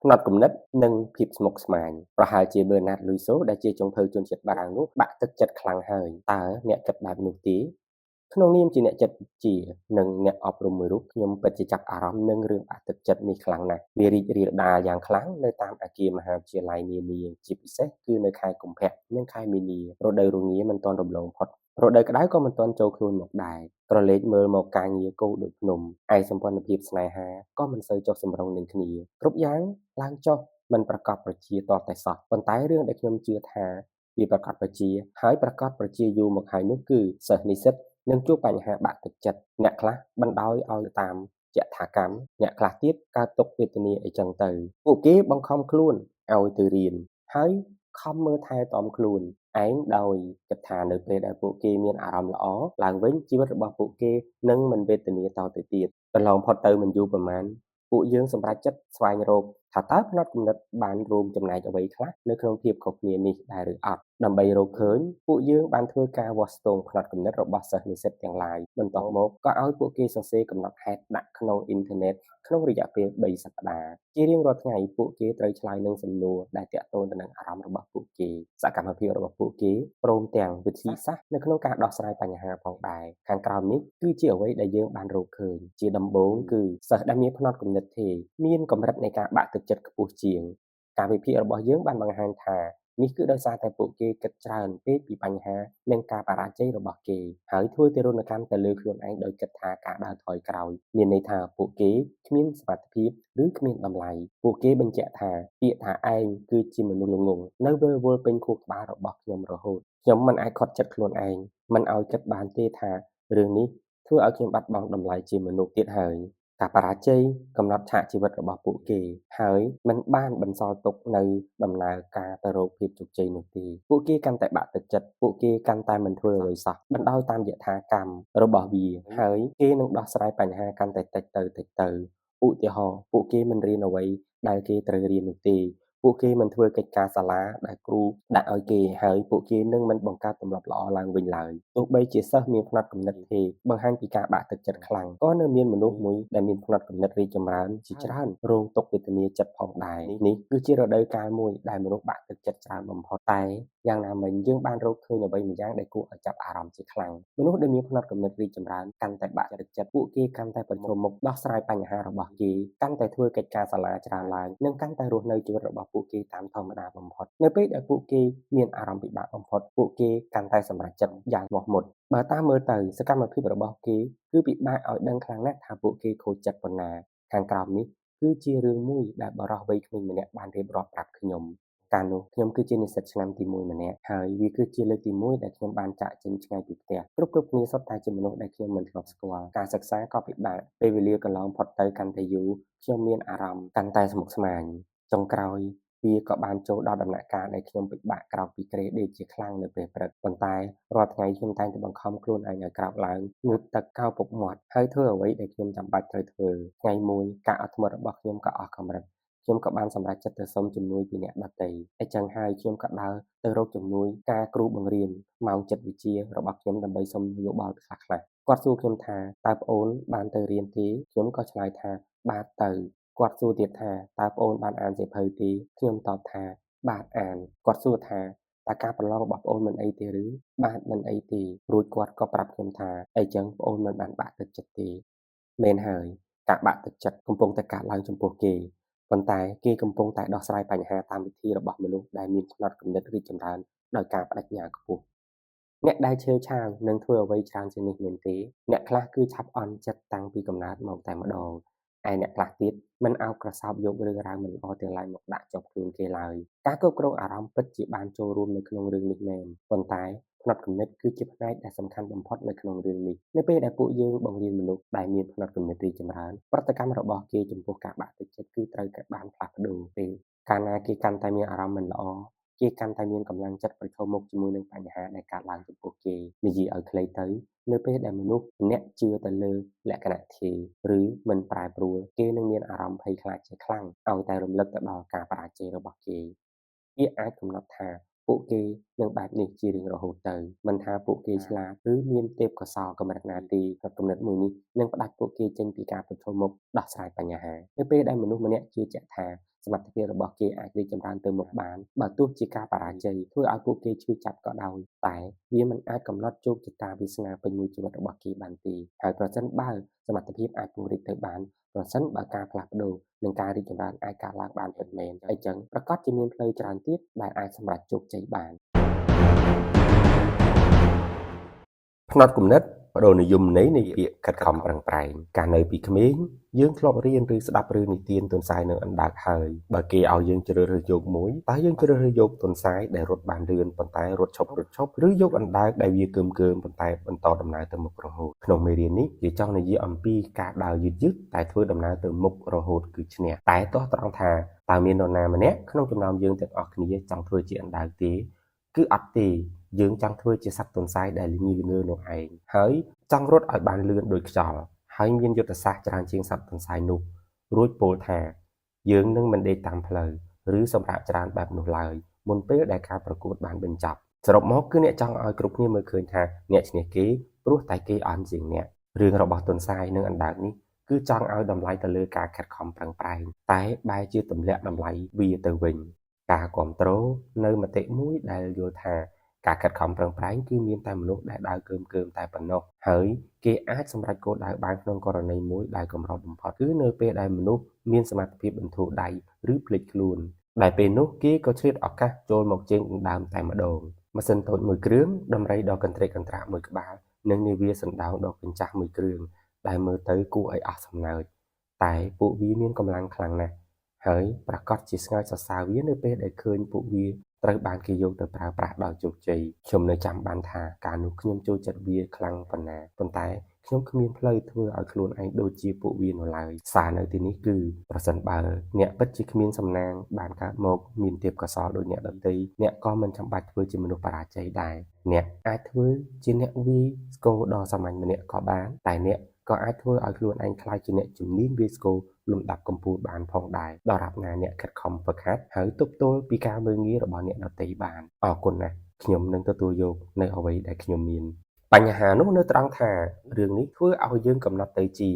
ផ្នត់គំនិតនិងភាពស្មុគស្មាញប្រហែលជា Bernard Luiso ដែលជាចុងភៅជនជាតិបារាំងនោះបាក់ទឹកចិត្តខ្លាំងហើយតើអ្នកគិតបែបនោះទេក្នុងនាមជាអ្នកចិត្តវិទ្យានិងអ្នកអប់រំមួយរូបខ្ញុំពិតជាចាប់អារម្មណ៍នឹងរឿងបាក់ទឹកចិត្តនេះខ្លាំងណាស់វារីករាលដាលយ៉ាងខ្លាំងនៅតាមអគារមហាវិទ្យាល័យនានាជាពិសេសគឺនៅខែកុម្ភៈនិងខែមីនារដូវរងាមិនទាន់រំលងផុតរដូវក្តៅក៏មិនទាន់ចូលខ្លួនមកដែរក្រឡេកមើលមកការងារគោដូចភ្នំឯសម្ព័ន្ធភាពស្នេហាក៏មិនសូវចុះសម្រុងនឹងគ្នាគ្រប់យ៉ាងឡើងចុះមិនប្រកបប្រជាតតែសោះប៉ុន្តែរឿងដែលខ្ញុំជឿថាវាប្រកបប្រជាហើយប្រកបប្រជាយូរមកហើយនោះគឺសិស្សនិស្សិតនឹងជួបបញ្ហាបាក់ទឹកចិត្តអ្នកខ្លះបណ្ដោយឲ្យតាមយថាកម្មអ្នកខ្លះទៀតកើតទុក្ខវេទនាអីចឹងទៅពួកគេបង្ខំខ្លួនឲ្យទៅរៀនហើយខំមើលថែទាំខ្លួនឯងដោយគិតថានៅពេលដែលពួកគេមានអារម្មណ៍ល្អឡើងវិញជីវិតរបស់ពួកគេនឹងមិនវេទនាតទៅទៀតកន្លងផុតទៅមិនយូរប៉ុន្មានពួកយើងសម្រេចចិត្តស្វែងរកថាតើផ្នត់គំនិតបានរួមចំណែកអ្វីខ្លះនៅក្នុងភាពខុសគ្នានេះដែរឬអត់ដើម្បីរកឃើញពួកយើងបានធ្វើការវាស់ស្ទង់ផ្នត់គំនិតរបស់សិស្សនិស្សិតទាំងឡាយបន្ទាប់មកក៏ឲ្យពួកគេសរសេរកំណត់ហេតុដាក់ក្នុងអ៊ីនធឺណិតក្នុងរយៈពេល3សប្តាហ៍ជារៀងរាល់ថ្ងៃពួកគេត្រូវឆ្លើយនឹងសំណួរដែលទាក់ទងទៅនឹងអារម្មណ៍របស់ពួកគេសកម្មភាពរបស់ពួកគេព្រមទាំងវិធីសាស្ត្រនៅក្នុងការដោះស្រាយបញ្ហាផងដែរខាងក្រោមនេះគឺជាអ្វីដែលយើងបានរកឃើញជាដំបូងគឺសិស្សដែលមានផ្នត់គំនិតទេមានកម្រិតនៃការបាក់ទឹកចិត្តខ្ពស់ជាងការវិភាគរបស់យើងបានបង្ហាញថានេះគឺដោយសារតែពួកគេគិតច្រើនពេកពីបញ្ហានិងការបរាជ័យរបស់គេហើយធ្វើទារុណកម្មទៅលើខ្លួនឯងដោយគិតថាការដើរថយក្រោយមានន័យថាពួកគេគ្មានសមត្ថភាពឬគ្មានតម្លៃពួកគេបញ្ជាក់ថាពាក្យថាឯងគឺជាមនុស្សល្ងង់នៅវិលវល់ពេញខួរក្បាលរបស់ខ្ញុំរហូតខ្ញុំមិនអាចខត់ចិត្តខ្លួនឯងមិនឲ្យគិតបានទេថារឿងនេះធ្វើឲ្យខ្ញុំបាត់បង់តម្លៃជាមនុស្សទៀតហើយការបរាជ័យកំណត់ឆាកជីវិតរបស់ពួកគេហើយមិនបានបន្សល់ទុកនៅដំណើរការទៅរកភាពជោគជ័យនោះទេពួកគេកាន់តែបាក់ទឹកចិត្តពួកគេកាន់តែមិនធ្វើអ្វីសោះបណ្ដោយតាមយថាកម្មរបស់វាហើយគេនឹងដោះស្រាយបញ្ហាកាន់តែតិចទៅឧទាហរណ៍ពួកគេមិនរៀនអ្វីដែលគេត្រូវរៀននោះទេពួកគេមិនធ្វើកិច្ចការសាលាដែលគ្រូដាក់ឲ្យគេហើយពួកគេនឹងមិនបង្កើតទម្លាប់ល្អឡើងវិញឡើយទោះបីជាសិស្សមានផ្នត់គំនិតទេបង្ហាញពីការបាក់ទឹកចិត្តខ្លាំងក៏នៅមានមនុស្សមួយដែលមានផ្នត់គំនិតរីកចម្រើនជាច្រើនរងទុក្ខវេទនាចិត្តផងដែរនេះគឺជារដូវកាលមួយដែលមនុស្សបាក់ទឹកចិត្តច្រើនបំផុតតែយ៉ាងណាមិញយើងបានរកឃើញអ្វីម្យ៉ាងដែលគួរឲ្យចាប់អារម្មណ៍ជាខ្លាំងមនុស្សដែលមានផ្នត់គំនិតរីកចម្រើនកាន់តែបាក់ទឹកចិត្តពួកគេកាន់តែប្រឈមមុខដោះស្រាយបញ្ហារបស់គេកាន់តែធ្វើកិច្ចការសាលាច្រើនឡើងនិងកាន់តែរស់នៅជីវិតរបស់ពួកគេតាមធម្មតាបំផុតនៅពេលដែលពួកគេមានអារម្មណ៍ពិបាកបំផុតពួកគេកាន់តែសម្រេចចិត្តយ៉ាងមោះមុតបើតាមមើលទៅសកម្មភាពរបស់គេគឺពិបាកឲ្យដឹងខ្លាំងណាស់ថាពួកគេខូចចិត្តប៉ុណ្ណាខាងក្រោមនេះគឺជារឿងមួយដែលបរិសុទ្ធវ័យក្មេងម្នាក់បានរៀបរាប់ប្រាប់ខ្ញុំកាលនោះខ្ញុំគឺជានិស្សិតឆ្នាំទី1ម្នាក់ហើយវាគឺជាលើកទី1ដែលខ្ញុំបានចាកចេញឆ្ងាយពីផ្ទះគ្រប់គ្នាសុទ្ធតែជាមនុស្សដែលខ្ញុំមិនធ្លាប់ស្គាល់ការសិក្សាក៏ពិបាកពេលវេលាកន្លងផុតទៅកាន់តែយូរខ្ញុំមានអារម្មណ៍កាន់តែស្មុគស្មាញចុងក្រោយវាក៏បានចូលដល់ដំណាក់កាលដែលខ្ញុំពិបាកក្រោកពីគ្រែដេកជាខ្លាំងនៅពេលព្រឹកប៉ុន្តែរាល់ថ្ងៃខ្ញុំតែងតែបង្ខំខ្លួនឯងឲ្យក្រោកឡើងងូតទឹកកោរពុកមាត់ហើយធ្វើអ្វីដែលខ្ញុំចាំបាច់ត្រូវធ្វើថ្ងៃមួយការអត់ធ្មត់របស់ខ្ញុំក៏អស់កម្រិតខ្ញុំក៏បានសម្រេចចិត្តទៅសុំជំនួយពីអ្នកដទៃអញ្ចឹងហើយខ្ញុំក៏ដើរទៅរកជំនួយការគ្រូបង្រៀនម៉ោងចិត្តវិទ្យារបស់ខ្ញុំដើម្បីសុំយោបល់ខ្លះៗគាត់សួរខ្ញុំថាតើប្អូនបានទៅរៀនទេខ្ញុំក៏ឆ្លើយថាបាទទៅគាត់សួរទៀតថាតើប្អូនបានអានសៀវភៅទេខ្ញុំតបថាបាទអានគាត់សួរថាតើការប្រឡងរបស់ប្អូនមិនអីទេឬបាទមិនអីទេរួចគាត់ក៏ប្រាប់ខ្ញុំថាអីចឹងប្អូនមិនបានបាក់ទឹកចិត្តទេមែនហើយការបាក់ទឹកចិត្តកំពុងតែកើតឡើងចំពោះគេប៉ុន្តែគេកំពុងតែដោះស្រាយបញ្ហាតាមវិធីរបស់មនុស្សដែលមានផ្នត់គំនិតរីកចម្រើនដោយការបដិញ្ញាខ្ពស់អ្នកដែលឆេវឆាវនឹងធ្វើអ្វីច្រើនជាងនេះមែនទេអ្នកខ្លះគឺឆាប់អន់ចិត្តតាំងពីកំណើតមកតែម្ដងឯអ្នកខ្លះទៀតមិនអោបក្រសោបយករឿងរ៉ាវមិនល្អទាំងឡាយមកដាក់ជាប់ខ្លួនគេឡើយការគ្រប់គ្រងអារម្មណ៍ពិតជាបានចូលរួមនៅក្នុងរឿងនេះមែនប៉ុន្តែផ្នត់គំនិតគឺជាផ្នែកដែលសំខាន់បំផុតនៅក្នុងរឿងនេះនៅពេលដែលពួកយើងបង្រៀនមនុស្សដែលមានផ្នត់គំនិតរីកចម្រើនប្រតិកម្មរបស់គេចំពោះការបាក់ទឹកចិត្តគឺត្រូវបានផ្លាស់ប្ដូរពេលកាលណាគេកាន់តែមានអារម្មណ៍មិនល្អគេកាន់តែមានកម្លាំងចិត្តប្រឈមមុខជាមួយនឹងបញ្ហាដែលកើតឡើងចំពោះគេនិយាយឲ្យខ្លីទៅនៅពេលដែលមនុស្សម្នាក់ជឿទៅលើលក្ខណៈធាឬមិនប្រែប្រួលគេនឹងមានអារម្មណ៍ភ័យខ្លាចជាខ្លាំងឲ្យតែរំលឹកទៅដល់ការបរាជ័យរបស់គេវាអាចកំណត់ថាពួកគេនឹងបែបនេះជារៀងរហូតទៅមិនថាពួកគេឆ្លាតឬមានទេពកោសល្យកម្រិតណាទេគំនិតមួយនេះនឹងផ្ដាច់ពួកគេចេញពីការប្រឈមមុខដោះស្រាយបញ្ហានៅពេលដែលមនុស្សម្នាក់ជឿជាក់ថា សមត្ថភាពរបស់គេអាចរីកចម្រើនទៅមុខបានបើទោះជាការបរាជ័យធ្វើឲ្យពួកគេឈឺចាប់ក៏ដោយតែវាមិនអាចកំណត់ជោគជតាវាសនាពេញមួយជីវិតរបស់គេបានទេហើយប្រសិនបើសមត្ថភាពអាចពង្រីកទៅបានប្រសិនបើការផ្លាស់ប្ដូរនិងការរីកចម្រើនអាចកើតឡើងបានពិតមែនអញ្ចឹងប្រកាសជាមានផ្លូវច្រើនទៀតដែលអាចសម្រេចជោគជ័យបានផ្នត់គំនិតបដូរនិយមន័យនៃពាក្យខិតខំប្រឹងប្រែងកាលនៅពីក្មេងយើងធ្លាប់រៀនឬស្ដាប់រឿងនិទានទន្សាយនៅអណ្ដើកហើយបើគេឲ្យយើងជ្រើសរើសយកមួយតើយើងជ្រើសរើសយកទន្សាយដែលរត់បានលឿនប៉ុន្តែរត់ឈប់ឬយកអណ្ដើកដែលវាកើមប៉ុន្តែបន្តដំណើរទៅមុខរហូតក្នុងមេរៀននេះគេចង់និយាយអំពីការដើរយឺតតែធ្វើដំណើរទៅមុខរហូតគឺឈ្នះតែទោះត្រង់ថាតើមាននរណាម្នាក់ក្នុងចំណោមយើងទាំងអស់គ្នាចង់ធ្វើជាអណ្ដើកទេគឺអត់ទេយើងចង់ធ្វើជាសត្វទន្សាយដែលល្ងីល្ងើនោះឯងហើយចង់រត់ឲ្យបានលឿនដូចខ្យល់ហើយមានយុទ្ធសាស្ត្រច្រើនជាងសត្វទន្សាយនោះរួចពោលថាយើងនឹងមិនដេកតាមផ្លូវឬសម្រាប់ច្រើនបែបនោះឡើយមុនពេលដែលការប្រកួតបានបញ្ចប់សរុបមកគឺអ្នកចង់ឲ្យគ្រប់គ្នាមើលឃើញថាអ្នកឈ្នះគេព្រោះតែគេអន់ជាងអ្នករឿងរបស់ទន្សាយនិងអណ្ដើកនេះគឺចង់ឲ្យតម្លៃទៅលើការខិតខំប្រឹងប្រែងតែបែរជាទម្លាក់តម្លៃវាទៅវិញការគ្រប់គ្រងនៅមតិមួយដែលយល់ថាការខិតខំប្រឹងប្រែងគឺមានតែមនុស្សដែលដើរកើមតែប៉ុណ្ណោះហើយគេអាចសម្រេចគោលដៅបានក្នុងករណីមួយដែលកម្របំផុតគឺនៅពេលដែលមនុស្សមានសមត្ថភាពបន្ធូរដៃឬភ្លេចខ្លួនដែលពេលនោះគេក៏ឆ្លៀតឱកាសចូលមកជើងដណ្ដើមតែម្ដងម៉ាស៊ីនតូចមួយគ្រឿងដំរីដ៏កន្ត្រេកកន្ត្រាក់មួយក្បាលនិងនាវាសណ្ដោងដ៏កញ្ចាស់មួយគ្រឿងដែលមើលទៅគួរឲ្យអស់សំណើចតែពួកវាមានកម្លាំងខ្លាំងណាស់ហើយប្រកាសជាស្ងើចសរសើរវានៅពេលដែលឃើញពួកវាត្រូវបានគេយកទៅប្រើប្រាស់ដោយជោគជ័យខ្ញុំនៅចាំបានថាកាលនោះខ្ញុំចូលចិត្តវាខ្លាំងប៉ុណ្ណាប៉ុន្តែខ្ញុំគ្មានផ្លូវធ្វើឲ្យខ្លួនឯងដូចជាពួកវានៅឡើយសារនៅទីនេះគឺប្រសិនបើអ្នកពិតជាគ្មានសំណាងបានកើតមកមានទេពកោសល្យដូចអ្នកដទៃអ្នកក៏មិនចាំបាច់ធ្វើជាមនុស្សបរាជ័យដែរអ្នកអាចធ្វើជាអ្នកវាយស្គរដ៏សាមញ្ញម្នាក់ក៏បានតែអ្នកក៏អាចធ្វើឲ្យខ្លួនឯងខ្លាចជាអ្នកជំនាញវាយស្គរលំដាប់កម្ពស់បានផងដែរដរាបណាអ្នកខិតខំហ្វឹកហាត់ហើយទប់ទល់ពីការមើលងាយរបស់អ្នកដទៃបានអរគុណណាស់ខ្ញុំនឹងទទួលយកនៅអ្វីដែលខ្ញុំមានបញ្ហានោះនៅត្រង់ថារឿងនេះធ្វើឲ្យយើងកំណត់ទៅជា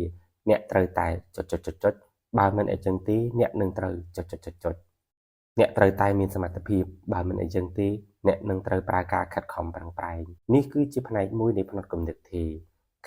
អ្នកត្រូវតែចុចបើមិនអញ្ចឹងទេអ្នកនឹងត្រូវចុចអ្នកត្រូវតែមានសមត្ថភាពបើមិនអញ្ចឹងទេអ្នកនឹងត្រូវប្រើការខិតខំប្រឹងប្រែងនេះគឺជាផ្នែកមួយនៃផ្នត់គំនិតទេ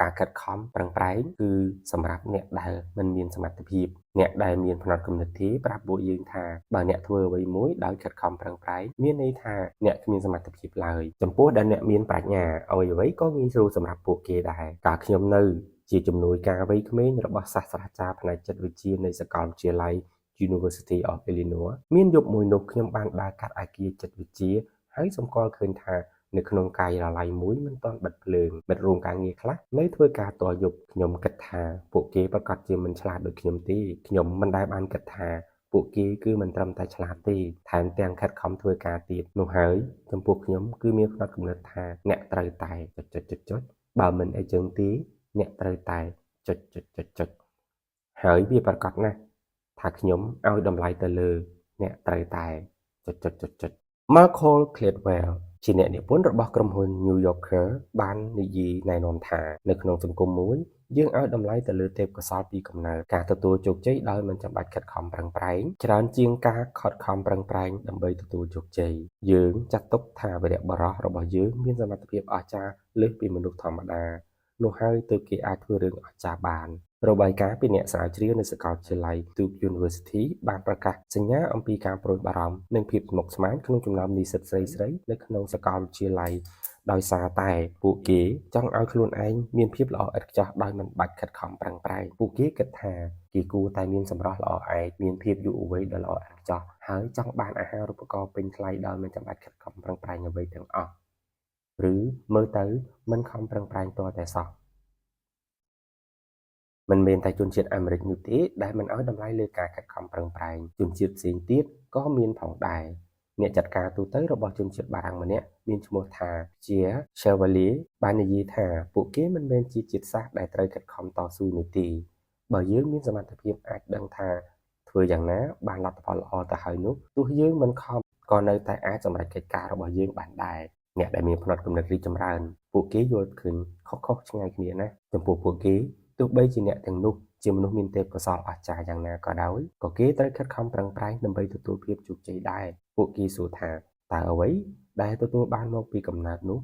ការខិតខំប្រឹងប្រែងគឺសម្រាប់អ្នកដែលមិនមានសមត្ថភាពអ្នកដែលមានផ្នត់គំនិតទេប្រាប់ពួកយើងថាបើអ្នកធ្វើអ្វីមួយដោយខិតខំប្រឹងប្រែងមានន័យថាអ្នកគ្មានសមត្ថភាពឡើយចំពោះដែលអ្នកមានប្រាជ្ញាអ្វីក៏ងាយស្រួលសម្រាប់ពួកគេដែរការខ្ញុំនៅជាជំនួយការវ័យក្មេងរបស់សាស្ត្រាចារ្យផ្នែកចិត្តវិទ្យានៃសាកលវិទ្យាល័យ University of Illinois មានយប់មួយនោះខ្ញុំបានដើរកាត់អគារចិត្តវិទ្យាហើយសម្គាល់ឃើញថានៅក្នុងការិយាល័យមួយមិនទាន់បិទភ្លើងមិត្តរួមការងារខ្លះនៅធ្វើការតយប់ខ្ញុំគិតថាពួកគេប្រកាសជាមិនឆ្លាតដូចខ្ញុំទេខ្ញុំមិនដែលបានគិតថាពួកគេគឺមិនត្រឹមតែឆ្លាតទេថែមទាំងខិតខំធ្វើការទៀតនោះហើយចំពោះខ្ញុំគឺមានផ្នត់គំនិតថាអ្នកត្រូវតែចុចបើមិនអីចឹងទេអ្នកត្រូវតែចុចហើយវាប្រកាសណាស់ថាខ្ញុំឲ្យតម្លៃទៅលើអ្នកត្រូវតែចុចMalcolm Gladwell ជាអ្នកនិពន្ធរបស់ក្រុមហ៊ុន New Yorker បាននិយាយណែនាំថានៅក្នុងសង្គមមួយយើងឲ្យតម្លៃទៅលើទេពកោសល្យពីកំណើតការទទួលជោគជ័យដោយមិនចាំបាច់ខិតខំប្រឹងប្រែងច្រើនជាងការខិតខំប្រឹងប្រែងដើម្បីទទួលជោគជ័យយើងចាត់ទុកថាវីរៈបុរសរបស់យើងមានសមត្ថភាពអស្ចារ្យលើសពីមនុស្សធម្មតានោះហើយទើបគេអាចធ្វើរឿងអស្ចារ្យបានរបាយការណ៍ពីអ្នកស្រាវជ្រាវនៅសាកលវិទ្យាល័យ Duke University បានប្រកាសសញ្ញាអំពីការប្រួយបារម្ភនិងភាពស្មុគស្មាញក្នុងចំណោមនិស្សិតស្រីៗនៅក្នុងសាកលវិទ្យាល័យដោយសារតែពួកគេចង់ឲ្យខ្លួនឯងមានភាពល្អឥតខ្ចោះដោយមិនបាច់ខិតខំប្រឹងប្រែងពួកគេគិតថាគេគួរតែមានសម្រស់ល្អឯកមានភាពយុវវ័យដ៏ល្អឥតខ្ចោះហើយចង់បានអាហារូបករណ៍ពេញថ្លៃដោយមិនចាំបាច់ខិតខំប្រឹងប្រែងអ្វីទាំងអស់ឬមើលទៅមិនខំប្រឹងប្រែងទាល់តែសោះមិនមែនតែជនជាតិអាមេរិកនោះទេដែលមិនឲ្យតម្លៃលើការខិតខំប្រឹងប្រែងជនជាតិផ្សេងទៀតក៏មានផងដែរអ្នកចាត់ការទូទៅរបស់ជនជាតិបារាំងម្នាក់មានឈ្មោះថាជា Chevalier បាននិយាយថាពួកគេមិនមែនជាជាតិសាសន៍ដែលត្រូវខិតខំតស៊ូនោះទេបើយើងមានសមត្ថភាពអាចដឹងថាធ្វើយ៉ាងណាបានលទ្ធផលល្អទៅហើយនោះទោះយើងមិនខំក៏នៅតែអាចសម្រេចកិច្ចការរបស់យើងបានដែរអ្នកដែលមានផ្នត់គំនិតរីកចម្រើនពួកគេយល់ឃើញខុសឆ្ងាយគ្នាណាចំពោះពួកគេទោះបីជាអ្នកទាំងនោះជា ជាមនុស្សមានទេពកោសល្យអស្ចារ្យយ៉ាងណាក៏ដោយក៏គេត្រូវខិតខំប្រឹងប្រែងដើម្បីទទួលភាពជោគជ័យដែរពួកគេសួរថាតើអ្វីដែលទទួលបានមកពីកំណើតនោះ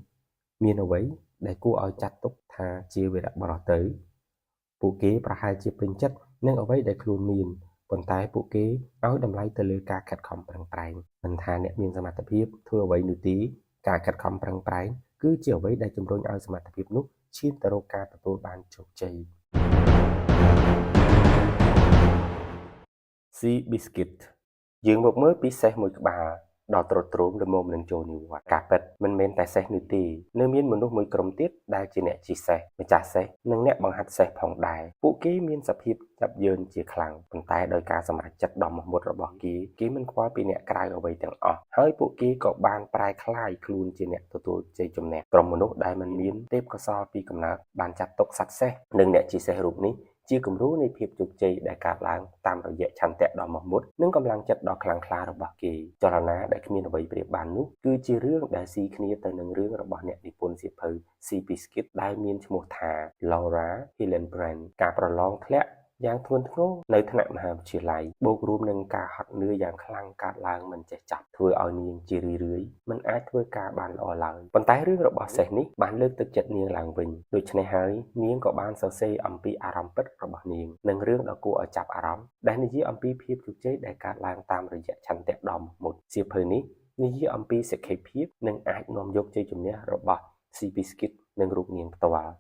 មានអ្វីដែលគួរឲ្យចាត់ទុកថាជាវីរបុរសទៅពួកគេប្រហែលជាពេញចិត្តនឹងអ្វីដែលខ្លួនមានប៉ុន្តែពួកគេឲ្យតម្លៃទៅលើការខិតខំប្រឹងប្រែងមិនថាអ្នកមានសមត្ថភាពធ្វើអ្វីនោះទេការខិតខំប្រឹងប្រែងគឺជាអ្វីដែលជំរុញឲ្យសមត្ថភាពនោះឈានទៅរកការទទួលបានជោគជ័យ Sea Biscuit យើងមកមើលពីសេះមួយក្បាលដ៏ទ្រុឌទ្រោមល្មមនឹងចូលនិវត្តន៍ការពិតមិនមែនតែសេះនោះទេនៅមានមនុស្សមួយក្រុមទៀតដែលជាអ្នកជិះសេះម្ចាស់សេះនិងអ្នកបង្ហាត់សេះផងដែរពួកគេមានសភាពចាប់យឺនជាខ្លាំងប៉ុន្តែដោយការសម្រេចចិត្តដ៏មោះមុតរបស់គេមិនខ្វល់ពីអ្នកក្រៅអ្វីទាំងអស់ហើយពួកគេក៏បានប្រែក្លាយខ្លួនជាអ្នកទទួលជ័យជំនះក្រុមមនុស្សដែលមិនមានទេពកោសល្យពីកំណើតបានចាត់ទុកសត្វសេះនិងអ្នកជិះសេះរូបនេះជាគំរូនៃភាពជោគជ័យដែលកើតឡើងតាមរយៈឆន្ទៈដ៏មោះមុតនិងកម្លាំងចិត្តដ៏ខ្លាំងក្លារបស់គេចលនាដែលគ្មានអ្វីប្រៀបបាននោះគឺជារឿងដែលស៊ីគ្នាទៅនឹងរឿងរបស់អ្នកនិពន្ធសៀវភៅ Sea Biscuit ដែលមានឈ្មោះថា Laura Hillenbrand ការប្រឡងធ្លាក់យ៉ាងធ្ងន់ធ្ងរនៅថ្នាក់មហាវិទ្យាល័យបូករួមនឹងការហត់នឿយយ៉ាងខ្លាំងកើតឡើងមិនចេះចប់ធ្វើឲ្យនាងជារឿយៗមិនអាចធ្វើការបានល្អឡើយប៉ុន្តែរឿងរបស់សេះនេះបានលើកទឹកចិត្តនាងឡើងវិញដូច្នេះហើយនាងក៏បានសរសេរអំពីអារម្មណ៍ពិតរបស់នាងនិងរឿងដ៏គួរឲ្យចាប់អារម្មណ៍ដែលនិយាយអំពីភាពជោគជ័យដែលកើតឡើងតាមរយៈឆន្ទៈដ៏មោះមុតសៀវភៅនេះនិយាយអំពីសក្ខីភាពនិងអាចនាំយកជ័យជំនះរបស់ Sea Biscuit និងរូបនាងផ្ទាល់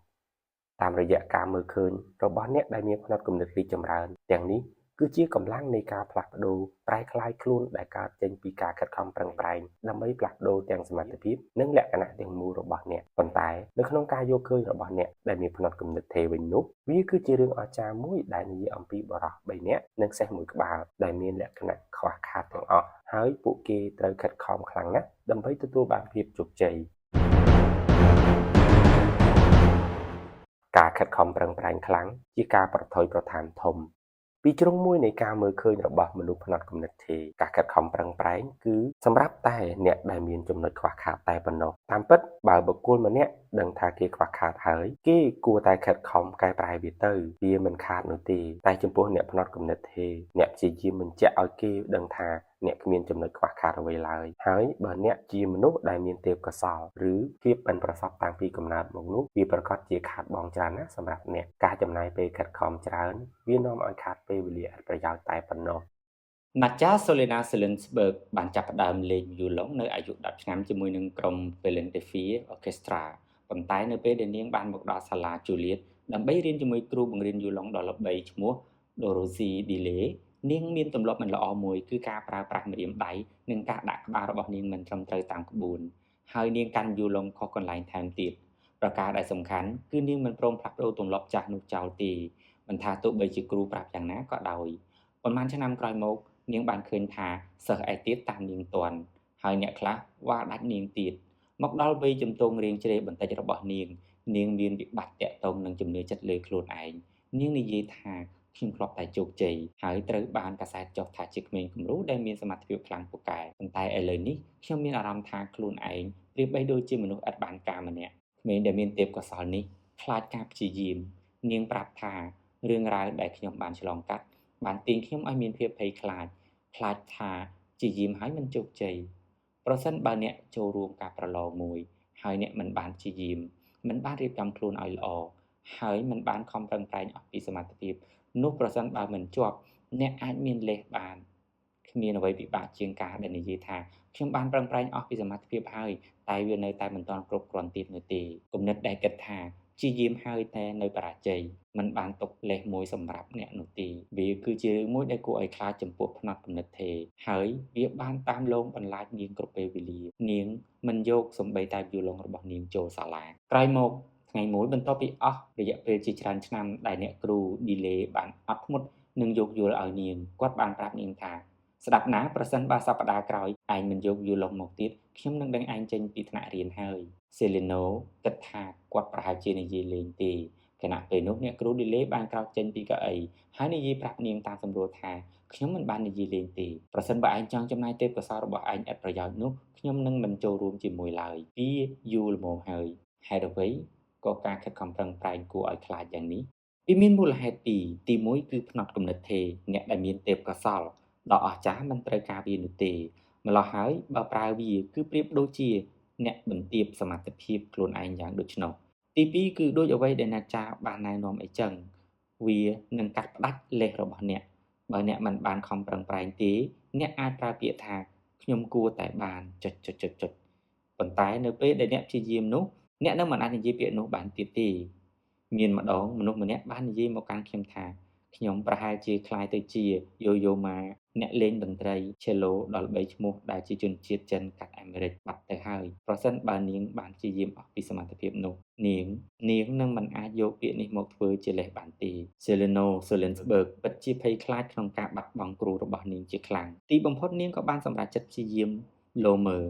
តាមរយៈការមើលឃើញរបស់អ្នកដែលមានផ្នត់គំនិតរីកចម្រើនទាំងនេះគឺជាកម្លាំងនៃការផ្លាស់ប្ដូរប្រែក្លាយខ្លួនដែលកើតចេញពីការខិតខំប្រឹងប្រែងដើម្បីផ្លាស់ប្ដូរទាំងសមត្ថភាពនិងលក្ខណៈទាំងមូលរបស់អ្នកប៉ុន្តែនៅក្នុងការយកឃើញរបស់អ្នកដែលមានផ្នត់គំនិតថេរវិញនោះវាគឺជារឿងអស្ចារ្យមួយដែលនិយាយអំពីបរិស3នាក់និងសេះមួយក្បាលដែលមានលក្ខណៈខ្វះខាតទាំងអស់ហើយពួកគេត្រូវខិតខំខ្លាំងណាស់ដើម្បីទទួលបានភាពជោគជ័យការខិតខំប្រឹងប្រែងខ្លាំងជាការប្រថុយប្រថានធំពីជ្រុងមួយនៃការមើលឃើញរបស់មនុស្សផ្នត់គំនិតទេការខិតខំប្រឹងប្រែងគឺសម្រាប់តែអ្នកដែលមានចំណុចខ្វះខាតតែប៉ុណ្ណោះតាមពិតបើបុគ្គលម្នាក់ដឹងថាគេខ្វះខាតហើយគេគួរតែខិតខំកែប្រែវាទៅវាមិនខាតនោះទេតែចំពោះអ្នកផ្នត់គំនិតទេអ្នកព្យាយាមបញ្ជាក់ឲ្យគេដឹងថាអ្នកគ្មានចំណុចខ្វះខាតអ្វីឡើយហើយបើអ្នកជាមនុស្សដែលមានទេពកោសល្យឬភាពប៉ិនប្រសប់តាំងពីកំណើតមកនោះវាប្រកាសជាខាតបង់ច្រើនណាស់សម្រាប់អ្នកការចំណាយពេលខិតខំច្រើនវានាំឲ្យខាតពេលវេលាឥតប្រយោជន៍តែប៉ុណ្ណោះ Natja Solena Selensberg បានចាប់ផ្ដើមលេងវីយូឡុងនៅអាយុ10ឆ្នាំជាមួយនឹងក្រុម Philadelphia Orchestra ប៉ុន្តែនៅពេលដែលនាងបានមកដល់សាលា Juilliard ដើម្បីរៀនជាមួយគ្រូបង្រៀនវីយូឡុងដ៏ល្បីឈ្មោះ Dorothy Dilley នាងមានទម្លាប់មិនល្អមួយគឺការប្រើប្រាស់ម្រាមដៃនិងការដាក់ក្បាលរបស់នាងមិនត្រឹមត្រូវតាមក្បួនហើយនាងកាន់វីយូឡុងខុសកន្លែងថែមទៀតប្រការដែលសំខាន់គឺនាងមិនព្រមផ្លាស់ប្ដូរទម្លាប់ចាស់នោះចោលទេមិនថាទោះបីជាគ្រូប្រាប់យ៉ាងណាក៏ដោយប៉ុន្មានឆ្នាំក្រោយមកនាងបានឃើញថាសិស្សឯទៀតតាមនាងទាន់ហើយអ្នកខ្លះវ៉ាដាច់នាងទៀតមកដល់វ័យជំទង់រៀងជ្រេបន្តិចរបស់នាងមានវិបត្តិតាក់ទងនឹងជំនឿចិត្តលើខ្លួនឯងនាងនិយាយថាខ្ញុំធ្លាប់តែជោគជ័យហើយត្រូវបានកាសែតចុះថាជាក្មេងគំរូដែលមានសមត្ថភាពខ្លាំងពូកែប៉ុន្តែឥឡូវនេះខ្ញុំមានអារម្មណ៍ថាខ្លួនឯងប្រៀបបីដូចជាមនុស្សឥតបានការម្នាក់ក្មេងដែលមានទេពកោសល្យនេះខ្លាចការព្យាយាមនាងប្រាប់ថារឿងរ៉ាវដែលខ្ញុំបានឆ្លងកាត់បានទាញខ្ញុំឲ្យមានភាពភ័យខ្លាចថាជាយាមហើយមិនជោគជ័យប្រសិនបើអ្នកចូលរួមការប្រឡងមួយហើយអ្នកមិនបានជាយាមមិនបានរៀបចំខ្លួនឲ្យល្អហើយមិនបានខំប្រឹងប្រែងអស់ពីសមត្ថភាពនោះប្រសិនបើមិនជាប់អ្នកអាចមានលេសបានគ្មានអ្វីពិបាកជាងការដែលនិយាយថាខ្ញុំបានប្រឹងប្រែងអស់ពីសមត្ថភាពហើយតែវានៅតែមិនទាន់គ្រប់គ្រាន់ទៀតនោះទេគំនិតដែលគិតថាជាយាមហើយតែនៅបរាជ័យมันបានទុកលេសមួយសម្រាប់អ្នកនោះទេវាគឺជារឿងមួយដែលគួរឲ្យខ្លាចចំពោះផ្នត់គំនិតទេហើយវាបានតាមលងបន្លាចនាងគ្រប់ពេលវេលានាងមិនយកសំបីតែវីយូឡុងរបស់នាងចូលសាលាក្រោយមកថ្ងៃមួយបន្ទាប់ពីអស់រយៈពេលជាច្រើនឆ្នាំដែលអ្នកគ្រូ Delay បានអត់ធ្មត់នឹងយកយល់ឲ្យនាងគាត់បានប្រាប់នាងថាស្ដាប់ណាប្រសិនបើសប្តាហ៍ក្រោយឯងមិនយកវីយូឡុងមកទៀតខ្ញុំនឹងដឹងឯងចេញពីថ្នាក់រៀនហើយ Seleno គិតថាគាត់ប្រហែលជានិយាយលេងទេខណៈពេលនោះអ្នកគ្រូ Delay បានក្រោកចេញពីកៅអីហើយនិយាយប្រាប់នាងតាមសម្រួលថាខ្ញុំមិនបាននិយាយលេងទេប្រសិនបើឯងចង់ចំណាយទេពកោសល្យរបស់ឯងឥតប្រយោជន៍នោះខ្ញុំនឹងមិនចូលរួមជាមួយឡើយវាយូរល្មមហើយហេតុអ្វីក៏ការខិតខំប្រឹងប្រែងគួរឲ្យខ្លាចយ៉ាងនេះ វាមានមូលហេតុពីរទីមួយគឺផ្នត់គំនិតថេរអ្នកដែលមានទេពកោសល្យដ៏អស្ចារ្យមិនត្រូវការវានោះទេម្ល៉េះហើយបើប្រើវាគឺប្រៀបដូចជាអ្នកបន្ទាបសមត្ថភាពខ្លួនឯងយ៉ាងដូច្នោះទីពីរគឺដូចអ្វីដែលអ្នកចាស់បានណែនាំអីចឹងវានឹងកាត់ផ្តាច់លេសរបស់អ្នកបើអ្នកមិនបានខំប្រឹងប្រែងទេអ្នកអាចប្រើពាក្យថាខ្ញុំគួរតែបានចុចប៉ុន្តែនៅពេលដែលអ្នកព្យាយាមនោះអ្នកនឹងមិនអាចនិយាយពាក្យនោះបានទៀតទេ មានម្ដងមនុស្សម្នាក់បាននិយាយមកកាន់ខ្ញុំថាខ្ញុំប្រហែលជាក្លាយទៅជាយូយ៉ូម៉ាអ្នកលេងតន្ត្រី cello ដ៏ល្បីឈ្មោះដែលជាជនជាតិចិនកាត់អាមេរិកបាត់ទៅហើយប្រសិនបើនាងបានព្យាយាមអស់ពីសមត្ថភាពនោះនាងនឹងមិនអាចយកពាក្យនេះមកធ្វើជាលេសបានទេ Celeno Solensberg ពិតជាភ័យខ្លាចក្នុងការបាត់បង់គ្រូរបស់នាងជាខ្លាំងទីបំផុតនាងក៏បានសម្រេចចិត្តព្យាយាមលោមើល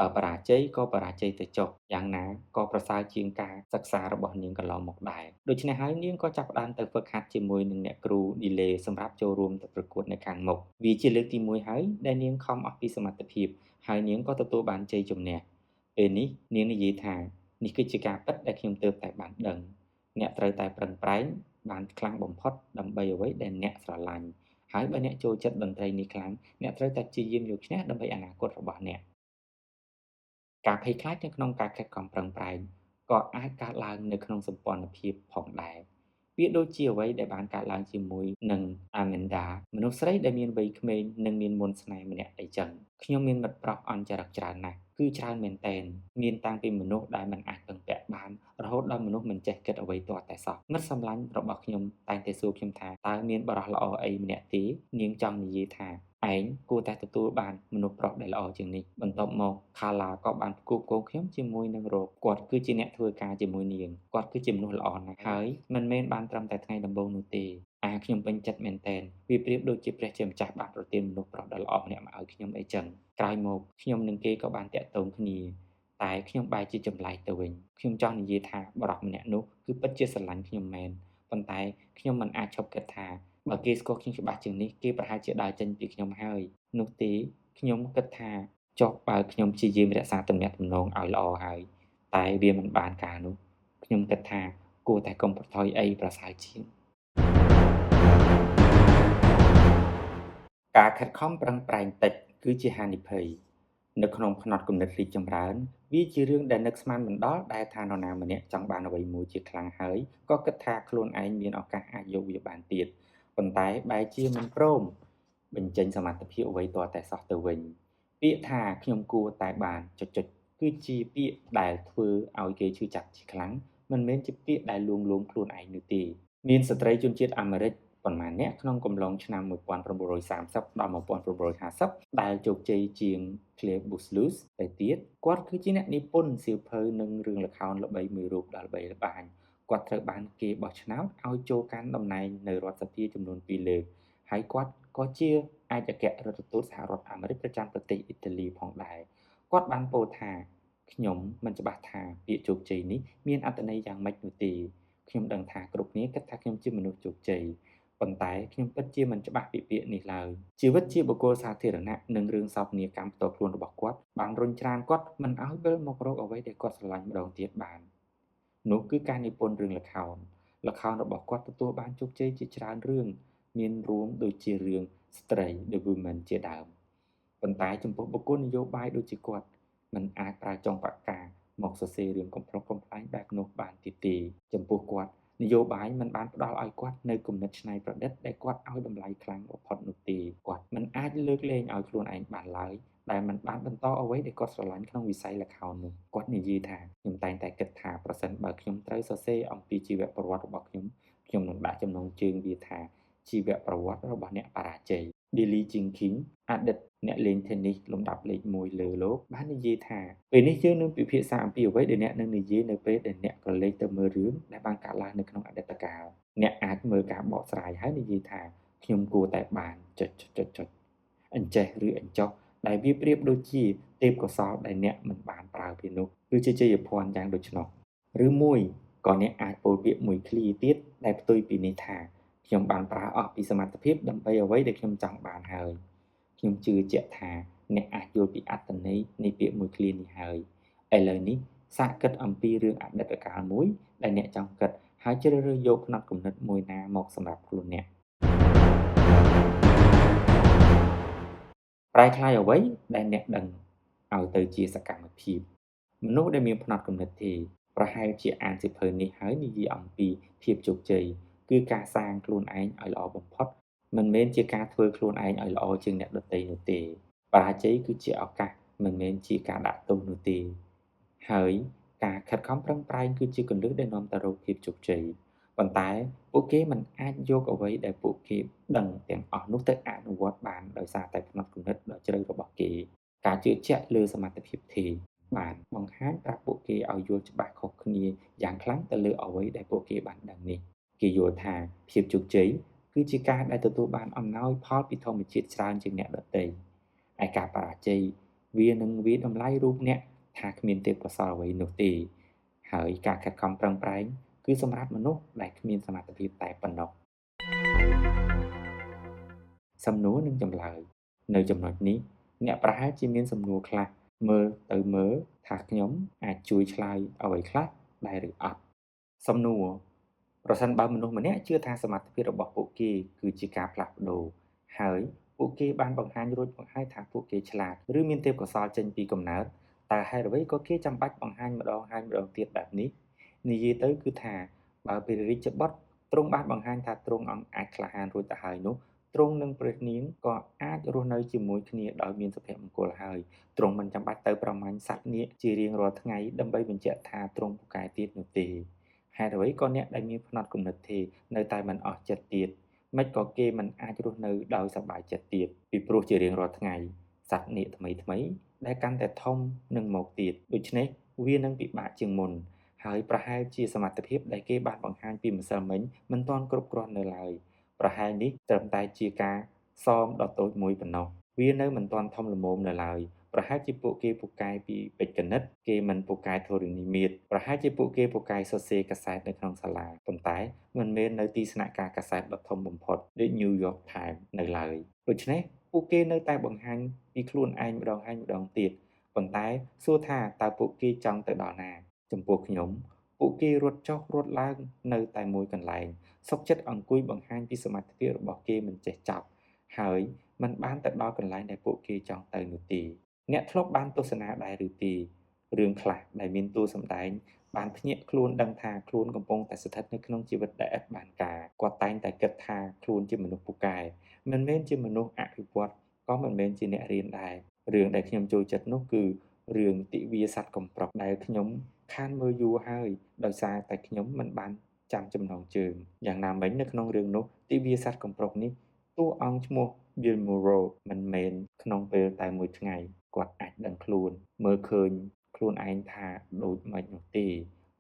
បើបរាជ័យក៏បរាជ័យទៅចុះយ៉ាងណាក៏ប្រសើរជាងការសិក្សារបស់នាងកន្លងមកដែរដូច្នេះហើយនាងក៏ចាប់ផ្ដើមទៅហ្វឹកហាត់ជាមួយនឹងអ្នកគ្រូឌីលេសម្រាប់ចូលរួមទៅប្រកួតនៅខាងមុខវាជាលើកទី1ហើយដែលនាងខំអស់ពីសមត្ថភាពហើយនាងក៏ទទួលបានជ័យជំនះពេលនេះនាងនិយាយថានេះគឺជាការពិតដែលខ្ញុំទើបតែបានដឹងអ្នកត្រូវតែប្រឹងប្រែងបានខ្លាំងបំផុតដើម្បីអ្វីដែលអ្នកស្រឡាញ់ហើយបើអ្នកចូលចិត្តតន្ត្រីនេះខ្លាំងអ្នកត្រូវតែព្យាយាមយកឈ្នះដើម្បីអនាគតរបស់អ្នក ការភ័យខ្លាចនៅក្នុងការខិតខំប្រឹងប្រែងក៏អាចកើតឡើងនៅក្នុងសម្ព័ន្ធភាពផងដែរវាដូចជាអ្វីដែលបានកើតឡើងជាមួយនឹង Amanda មនុស្សស្រីដែលមានវ័យក្មេងនិងមានមន្តស្នេហ៍ម្នាក់អីចឹងខ្ញុំមានមិត្តប្រុសអន់ចរិតច្រើនណាស់គឺច្រើនមែនទែនមានតាំងពីមនុស្សដែលមិនអាចពឹងពាក់បានរហូតដល់មនុស្សមិនចេះគិតអ្វីទាល់តែសោះមិត្តសម្លាញ់របស់ខ្ញុំតែងតែសួរខ្ញុំថាតើមានបរិះល្អអីម្នាក់ទេនាងចង់និយាយថា ឯងគួរតែទទួលបានមនុស្សប្រុសដែលល្អជាងនេះបន្ទាប់មក Carla ក៏បានផ្គូផ្គងខ្ញុំជាមួយនឹង Rob គាត់គឺជាអ្នកធ្វើការជាមួយនាងគាត់គឺជាមនុស្សល្អណាស់ហើយមិនមែនបានត្រឹមតែថ្ងៃដំបូងនោះទេខ្ញុំពេញចិត្តមែនទែនវាប្រៀបដូចជាព្រះជាម្ចាស់បានប្រទានមនុស្សប្រុសដ៏ល្អម្នាក់មកឲ្យខ្ញុំអីចឹងក្រោយមកខ្ញុំនិងគេក៏បានតាក់ទងគ្នាតែខ្ញុំបែរជាចម្លែកទៅវិញខ្ញុំចង់និយាយថាបរិសម្នាក់នោះគឺពិតជាស្រឡាញ់ខ្ញុំមែនប៉ុន្តែខ្ញុំមិនអាចឈប់គិតថា បើគេស្គាល់ខ្ញុំច្បាស់ជាងនេះគេប្រហែលជាដើរចេញពីខ្ញុំហើយនោះទេខ្ញុំគិតថាចុះបើខ្ញុំព្យាយាមរក្សាទំនាក់ទំនងឲ្យល្អហើយតែវាមិនបានការនោះខ្ញុំគិតថាគួរតែកុំប្រថុយអីប្រសើរជាងការខិតខំប្រឹងប្រែងតិចគឺជាហានិភ័យនៅក្នុងផ្នត់គំនិតរីកចម្រើនវាជារឿងដែលនឹកស្មានមិនដល់ដែលថានរណាម្នាក់ចង់បានអ្វីមួយជាខ្លាំងហើយក៏គិតថាខ្លួនឯងមានឱកាសអាចយកវាបានទៀត ប៉ុន្តែបែរជាមិនព្រមបញ្ចេញសមត្ថភាពអ្វីទាល់តែសោះទៅវិញពាក្យថាខ្ញុំគួរតែបានចុចគឺជាពាក្យដែលធ្វើឲ្យគេឈឺចាប់ជាខ្លាំងមិនមែនជាពាក្យដែលលួងលោមខ្លួនឯងនោះទេមានស្ត្រីជនជាតិអាមេរិកប៉ុន្មានអ្នកក្នុងកំឡុងឆ្នាំ1930ដល់1950ដែលជោគជ័យជាង Claire Boothe ទៅទៀតគាត់គឺជាអ្នកនិពន្ធសៀវភៅនិងរឿងល្ខោនល្បីមួយរូបដ៏ល្បីល្បាញ គាត់ត្រូវបានគេបោះឆ្នោតឲ្យចូលកាន់តំណែងនៅរដ្ឋសភាចំនួន2លើកហើយគាត់ក៏ជាឯកអគ្គរដ្ឋទូតសហរដ្ឋអាមេរិកប្រចាំប្រទេសអ៊ីតាលីផងដែរគាត់បានពោលថាខ្ញុំមិនច្បាស់ថាពាក្យជោគជ័យនេះមានអត្ថន័យយ៉ាងម៉េចនោះទេខ្ញុំដឹងថាគ្រប់គ្នាគិតថាខ្ញុំជាមនុស្សជោគជ័យប៉ុន្តែខ្ញុំពិតជាមិនច្បាស់ពីពាក្យនេះឡើយជីវិតជាបុគ្គលសាធារណៈនិងរឿងសោកនាដកម្មផ្ទាល់ខ្លួនរបស់គាត់បានរុញច្រានគាត់មិនឲ្យវិលមករកអ្វីដែលគាត់ស្រឡាញ់ម្ដងទៀតបាន នោះគឺការនិពន្ធរឿងល្ខោនរបស់គាត់ទទួលបានជោគជ័យជាច្រើនរឿងមានរួមដូចជារឿងស្ត្រី The Women ជាដើមប៉ុន្តែចំពោះបុគ្គលនយោបាយដូចជាគាត់មិនអាចប្រើចុងពកាមកសរសេររឿងកំប្លុកកំប្លែងបែបនោះបានទៀតទេចំពោះគាត់នយោបាយមិនបានផ្ដល់ឲ្យគាត់នៅគំនិតច្នៃប្រឌិតដែលគាត់ឲ្យតម្លៃខ្លាំងបំផុតនោះទេគាត់មិនអាចលើកលែងឲ្យខ្លួនឯងបានឡើយ ដែលមិនបានបន្តអ្វីដែលគាត់ស្រឡាញ់ក្នុងវិស័យល្ខោននោះគាត់និយាយថាខ្ញុំតែងតែគិតថាប្រសិនបើខ្ញុំត្រូវសរសេរអំពីជីវប្រវត្តិរបស់ខ្ញុំនឹងដាក់ចំណងជើងវាថាជីវប្រវត្តិរបស់អ្នកបរាជ័យ Billie Jean King អតីតអ្នកលេងថេននីសលំដាប់លេខ1លើលោកបាននិយាយថាពេលនេះយើងនឹងពិភាក្សាអំពីអ្វីដែលអ្នកនឹងនិយាយនៅពេលដែលអ្នកក៏លេចទៅមើលរឿងដែលបានកើតឡើងនៅក្នុងអតីតកាលអ្នកអាចមើលការបកស្រាយហើយនិយាយថាខ្ញុំគួរតែបានចុចអញ្ចេះឬអញ្ចោះ ដែលវាប្រៀបដូចជាទេពកោសល្យដែលអ្នកមិនបានប្រើវានោះគឺជាជ័យភ័ណ្ឌយ៉ាងដូច្នោះឬមួយក៏អ្នកអាចពោលពាក្យមួយឃ្លាទៀតដែលផ្ទុយពីនេះថាខ្ញុំបានប្រើអស់ពីសមត្ថភាពដើម្បីអ្វីដែលខ្ញុំចង់បានហើយខ្ញុំជឿជាក់ថាអ្នកអាចយល់ពីអត្ថន័យនៃពាក្យមួយឃ្លានេះហើយឥឡូវនេះសាកគិតអំពីរឿងអតីតកាលមួយដែលអ្នកចង់គិត ហើយជ្រើសរើសយកផ្នត់គំនិតមួយណាមកសម្រាប់ខ្លួនអ្នកប្រែក្លាយអ្វីដែលអ្នកដឹងឲ្យទៅជាសកម្មភាពមនុស្សដែលមានផ្នត់គំនិតទេប្រហែលជាអានសៀវភៅនេះហើយនិយាយអំពីភាពជោគជ័យគឺការសាងខ្លួនឯងឲ្យល្អបំផុតមិនមែនជាការធ្វើខ្លួនឯងឲ្យល្អជាងអ្នកដទៃនោះទេបរាជ័យគឺជាឱកាសមិនមែនជាការដាក់ទោសនោះទេហើយការខិតខំប្រឹងប្រែងគឺជាគន្លឹះដែលនាំទៅរកភាពជោគជ័យប៉ុន្តែពួកគេមិនអាចយកអ្វីដែលពួកគេដឹងទាំងអស់នោះទៅអនុវត្តបានដោយសារតែផ្នត់គំនិតដ៏ជ្រៅរបស់គេការជឿជាក់លើសមត្ថភាពទេបានបង្ហាញប្រាប់ពួកគេឲ្យយល់ច្បាស់ខុសគ្នាយ៉ាងខ្លាំងទៅលើអ្វីដែលពួកគេបានដឹងនេះគេយល់ថាភាពជោគជ័យគឺជាការដែលទទួលបានអំណោយផលពីធម្មជាតិច្រើនជាងអ្នកដទៃឯការបរាជ័យវានឹងវាតម្លៃរូបអ្នកថាគ្មានទេពកោសល្យអ្វីនោះទេហើយការខិតខំប្រឹងប្រែងគឺសម្រាប់មនុស្សដែលគ្មានសមត្ថភាពតែប៉ុណ្ណោះសំណួរនិងចម្លើយនៅចំណុចនេះអ្នកប្រហែលជាមានសំណួរខ្លះមើលថាខ្ញុំអាចជួយឆ្លើយអ្វីខ្លះដែរឬអត់សំណួរប្រសិនបើមនុស្សម្នាក់ជឿថាសមត្ថភាពរបស់ពួកគេគឺជាការផ្លាស់ប្ដូរហើយពួកគេបានបង្ហាញរួចមកហើយថាពួកគេឆ្លាតឬមានទេពកោសល្យចេញពីកំណើតតើហេតុអ្វីក៏គេចាំបាច់បង្ហាញម្ដងហើយម្ដងទៀតបែបនេះនិយាយទៅគឺថាបើព្រះរាជបុត្រទ្រង់បានបង្ហាញថាទ្រង់អាចក្លាហានរួចទៅហើយនោះទ្រង់និងព្រះនាងក៏អាចរស់នៅជាមួយគ្នាដោយមានសុភមង្គលហើយទ្រង់មិនចាំបាច់ទៅប្រមាញ់សត្វនាគជារៀងរាល់ថ្ងៃដើម្បីបញ្ជាក់ថាទ្រង់ពូកែទៀតនោះទេហេតុអ្វីក៏អ្នកដែលមានផ្នត់គំនិតទេនៅតែមិនអស់ចិត្តទៀតមិនក៏គេមិនអាចរស់នៅដោយសប្បាយចិត្តទៀតពីព្រោះជារៀងរាល់ថ្ងៃសត្វនាគថ្មីដែលកាន់តែធំនឹងមកទៀតដូច្នេះវានឹងពិបាកជាងមុនហើយប្រហែលជាសមត្ថភាពដែលគេបានបង្ហាញពីម្សិលមិញមិនទាន់គ្រប់គ្រាន់នៅឡើយប្រហែលនេះត្រឹមតែជាការសមដ៏តូចមួយប៉ុណ្ណោះវានៅមិនទាន់ធំល្មមនៅឡើយប្រហែលជាពួកគេពូកែពីពេជ្រគណិតគេមិនពូកែធរណីមាត្រប្រហែលជាពួកគេពូកែសរសេរកាសែតនៅក្នុងសាលាប៉ុន្តែមិនមែននៅទីស្នាក់ការកាសែតដ៏ធំបំផុតដូច New York Times នៅឡើយដូច្នេះពួកគេនៅតែបង្ហាញពីខ្លួនឯងម្ដងហើយម្ដងទៀតប៉ុន្តែសួរថាតើពួកគេចង់ទៅដល់ណាចំពោះខ្ញុំពួកគេរត់ចុះរត់ឡើងនៅតែមួយកន្លែងសុខចិត្តអង្គុយបង្ហាញពីសមត្ថភាពរបស់គេមិនចេះចប់ហើយมันបានទៅដល់កន្លែងដែលពួកគេចង់ទៅនោះទេអ្នកធ្លាប់បានទស្សនាដែរឬទេរឿងខ្លះដែលមានតួសម្ដែងបានភ្ញាក់ខ្លួនដឹងថាខ្លួនកំពុងតែស្ថិតនៅក្នុងជីវិតដែលឥតបានការគាត់តែងតែគិតថាខ្លួនជាមនុស្សពូកែមិនមែនជាមនុស្សអភិវឌ្ឍក៏មិនមែនជាអ្នករៀនដែររឿងដែលខ្ញុំចូលចិត្តនោះគឺរឿងទិវាសត្វកំប្រុកដែលខ្ញុំខានមើលយូរហើយដោយសារតែខ្ញុំមិនបានចាំចំណងជើងយ៉ាងណាមិញនៅក្នុងរឿងនោះទិវាសត្វកំប្រុកនេះតួអង្គឈ្មោះ Bill Monroe មិនមែនក្នុងពេលតែមួយថ្ងៃគាត់អាចដឹងខ្លួនមើលឃើញខ្លួនឯងថាដូចមិននោះទេ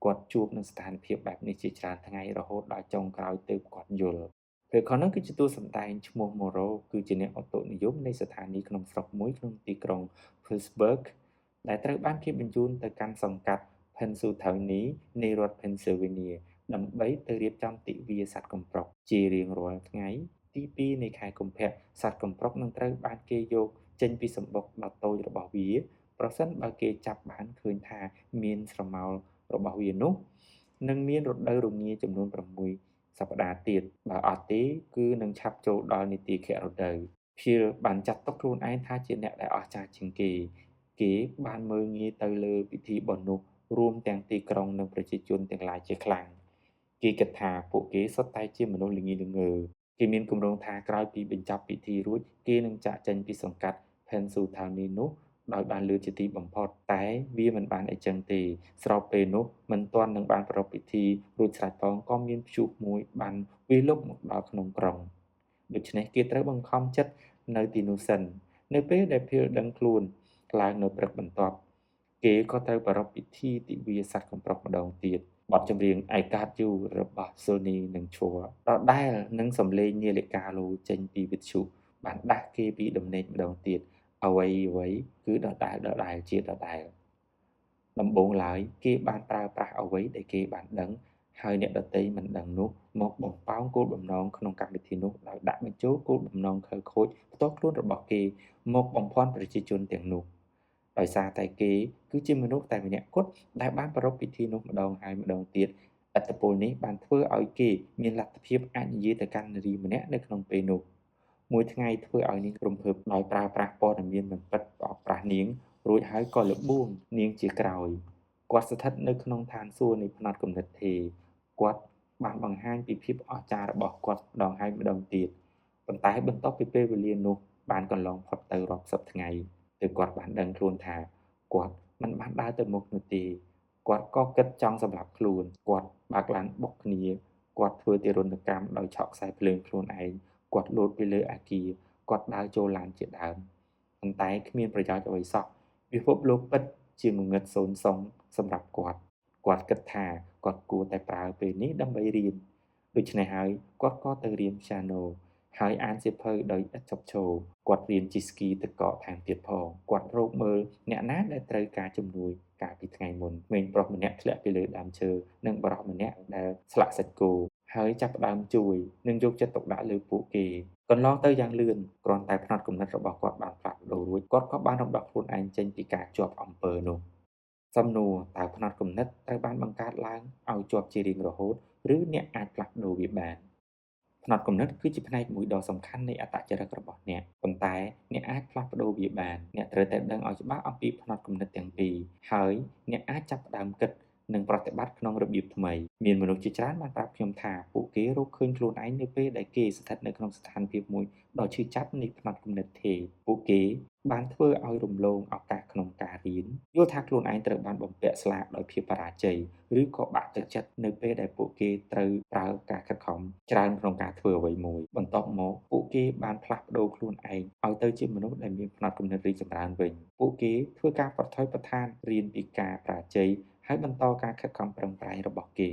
គាត់ជួបនឹងស្ថានភាពបែបនេះជាច្រើនថ្ងៃរហូតដល់ចុងក្រោយទើបគាត់យល់ពេលខនោះគឺជាតួសម្ដែងឈ្មោះ Monroe គឺជាអ្នកឧតុនិយមនៃស្ថានីយ៍ក្នុងស្រុកមួយក្នុងទីក្រុង Pittsburgh ដែលត្រូវបានគេបញ្ជូនទៅកាន់សង្កាត់ Pennsylvania នៃរដ្ឋ Pennsylvania ដើម្បីទៅរៀបចំទិវាសត្វកំប្រុកជារៀងរាល់ថ្ងៃទី2នៃខែកុម្ភៈសត្វកំប្រុកនឹងត្រូវបានគេយកចេញពីសម្បុកដ៏តូចរបស់វាប្រសិនបើគេចាប់បានឃើញថាមានស្រមោលរបស់វានោះនឹងមានរដូវរងាចំនួន6សប្តាហ៍ទៀតបើអត់ទេគឺនឹងឆាប់ចូលដល់នីតិខៈរដូវ Phil បានចាត់ទុកខ្លួនឯងថាជាអ្នកដែលអស្ចារ្យជាងគេបានមើលងាយទៅលើពិធីបុណ្យនោះរួមទាំងទីក្រុងនិងប្រជាជនទាំងឡាយជាខ្លាំងគេគិតថាពួកគេសុទ្ធតែជាមនុស្សល្ងីល្ងើគេមានគម្រោងថាក្រោយពីបញ្ចប់ពិធីរួចគេនឹងចាកចេញពីសង្កាត់ Pennsylvania នោះដោយបានលឿនជាទីបំផុតតែវាមិនបានអីចឹងទេស្របពេលនោះមិនទាន់នឹងបានប្រារព្ធពិធីរួចស្រេចផងក៏មានព្យុះមួយបានវាយលុកមកដល់ក្នុងក្រុងដូច្នេះគេត្រូវបង្ខំចិត្តនៅទីនោះសិននៅពេលដែលភីលដឹងខ្លួនឡើងនៅព្រឹកបន្ទាប់គេក៏ត្រូវប្រារព្ធពិធីទិវាសត្វកំប្រុកម្ដងទៀតបទចម្រៀង I Got You របស់ Sony និងឈួរដដែលនឹងសំឡេងនាឡិកាឡូចេញពីវិទ្យុបានដាស់គេពីដំណេកម្ដងទៀតអ្វីគឺដដែលជាដដែលដំបូងឡើយគេបានប្រើប្រាស់អ្វីដែលគេបានដឹងហើយអ្នកដទៃមិនដឹងនោះមកបំផោងគោលបំណងក្នុងកម្មវិធីនោះដោយដាក់បញ្ចូលគោលបំណងខិលខូចផ្ទាល់ខ្លួនរបស់គេមកបំភាន់ប្រជាជនទាំងនោះដោយសារតែគេគឺជាមនុស្សតែម្នាក់គត់ដែលបានប្រារព្ធពិធីនោះម្ដងហើយម្ដងទៀត ឥទ្ធិពលនេះបានធ្វើឲ្យគេមានលទ្ធភាពអាចនិយាយទៅកាន់នារីម្នាក់នៅក្នុងពេលនោះមួយថ្ងៃធ្វើឲ្យនាងរំភើបដោយប្រើប្រាស់ព័ត៌មានមិនពិតបោកប្រាស់នាងរួចហើយក៏លបួងនាងជាក្រោយគាត់ស្ថិតនៅក្នុងឋានសួគ៌នៃផ្នត់គំនិតទេគាត់បានបង្ហាញពីភាពអស្ចារ្យរបស់គាត់ម្ដងហើយម្ដងទៀតប៉ុន្តែបន្ទាប់ពីពេលវេលានោះបានកន្លងផុតទៅរាប់សិបថ្ងៃទើបគាត់បានដឹងខ្លួនថាគាត់មិនបានដើរទៅមុខនោះទេគាត់ក៏គិតចង់សម្លាប់ខ្លួនគាត់បើកឡានបុកគ្នាគាត់ធ្វើទារុណកម្មដោយឆក់ខ្សែភ្លើងខ្លួនឯងគាត់លោតពីលើអគារគាត់ដើរចូលឡានជាដើមប៉ុន្តែគ្មានប្រយោជន៍អ្វីសោះពិភពលោកពិតជាងងឹតសូន្យសុងសម្រាប់គាត់គិតថាគាត់គួរតែប្រើពេលនេះដើម្បីរៀនដូច្នេះហើយគាត់ក៏ទៅរៀនព្យ៉ាណូហើយអានសៀវភៅដោយឥតឈប់ឈរគាត់រៀនជិះស្គីទឹកកកថែមទៀតផងគាត់រកមើលអ្នកណាដែលត្រូវការជំនួយកាលពីថ្ងៃមុនក្មេងប្រុសម្នាក់ធ្លាក់ពីលើដើមឈើនិងបុរសម្នាក់ដែលស្លាក់សាច់គោហើយចាប់ផ្ដើមជួយនិងយកចិត្តទុកដាក់លើពួកគេកន្លងទៅយ៉ាងលឿនគ្រាន់តែផ្នត់គំនិតរបស់គាត់បានផ្លាស់ប្ដូររួចគាត់ក៏បានរំដោះខ្លួនឯងចេញពីការជាប់អំពើនោះសំណួរតើផ្នត់គំនិតត្រូវបានបង្កើតឡើងឲ្យជាប់ជារៀងរហូតឬអ្នកអាចផ្លាស់ប្ដូរវាបានផ្នត់គំនិតគឺជាផ្នែកមួយដ៏សំខាន់នៃអត្តចរិតរបស់អ្នកប៉ុន្តែអ្នកអាចផ្លាស់ប្ដូរវាបានអ្នកត្រូវតែដឹងឲ្យច្បាស់អំពីផ្នត់គំនិតទាំងពីរហើយអ្នកអាចចាប់ផ្ដើមគិតនិងប្រតិបត្តិក្នុងរបៀបថ្មីមានមនុស្សជាច្រើនបានប្រាប់ខ្ញុំថាពួកគេរកឃើញខ្លួនឯងនៅពេលដែលគេស្ថិតនៅក្នុងស្ថានភាពមួយដ៏ឈឺចាប់នៃផ្នត់គំនិតទេពួកគេបានធ្វើឲ្យរំលងឱកាសក្នុងការរៀនយល់ថាខ្លួនឯងត្រូវបានបំពាក់ស្លាកដោយភាពបរាជ័យឬក៏បាក់ទឹកចិត្តនៅពេលដែលពួកគេត្រូវប្រើការខិតខំច្រើនក្នុងការធ្វើអ្វីមួយបន្ទាប់មកពួកគេបានផ្លាស់ប្ដូរខ្លួនឯងឲ្យទៅជាមនុស្សដែលមានផ្នត់គំនិតរីកចម្រើនវិញពួកគេធ្វើការប្រថុយប្រថានរៀនពីការបរាជ័យហើយបន្តការខិតខំប្រឹងប្រែងរបស់គេ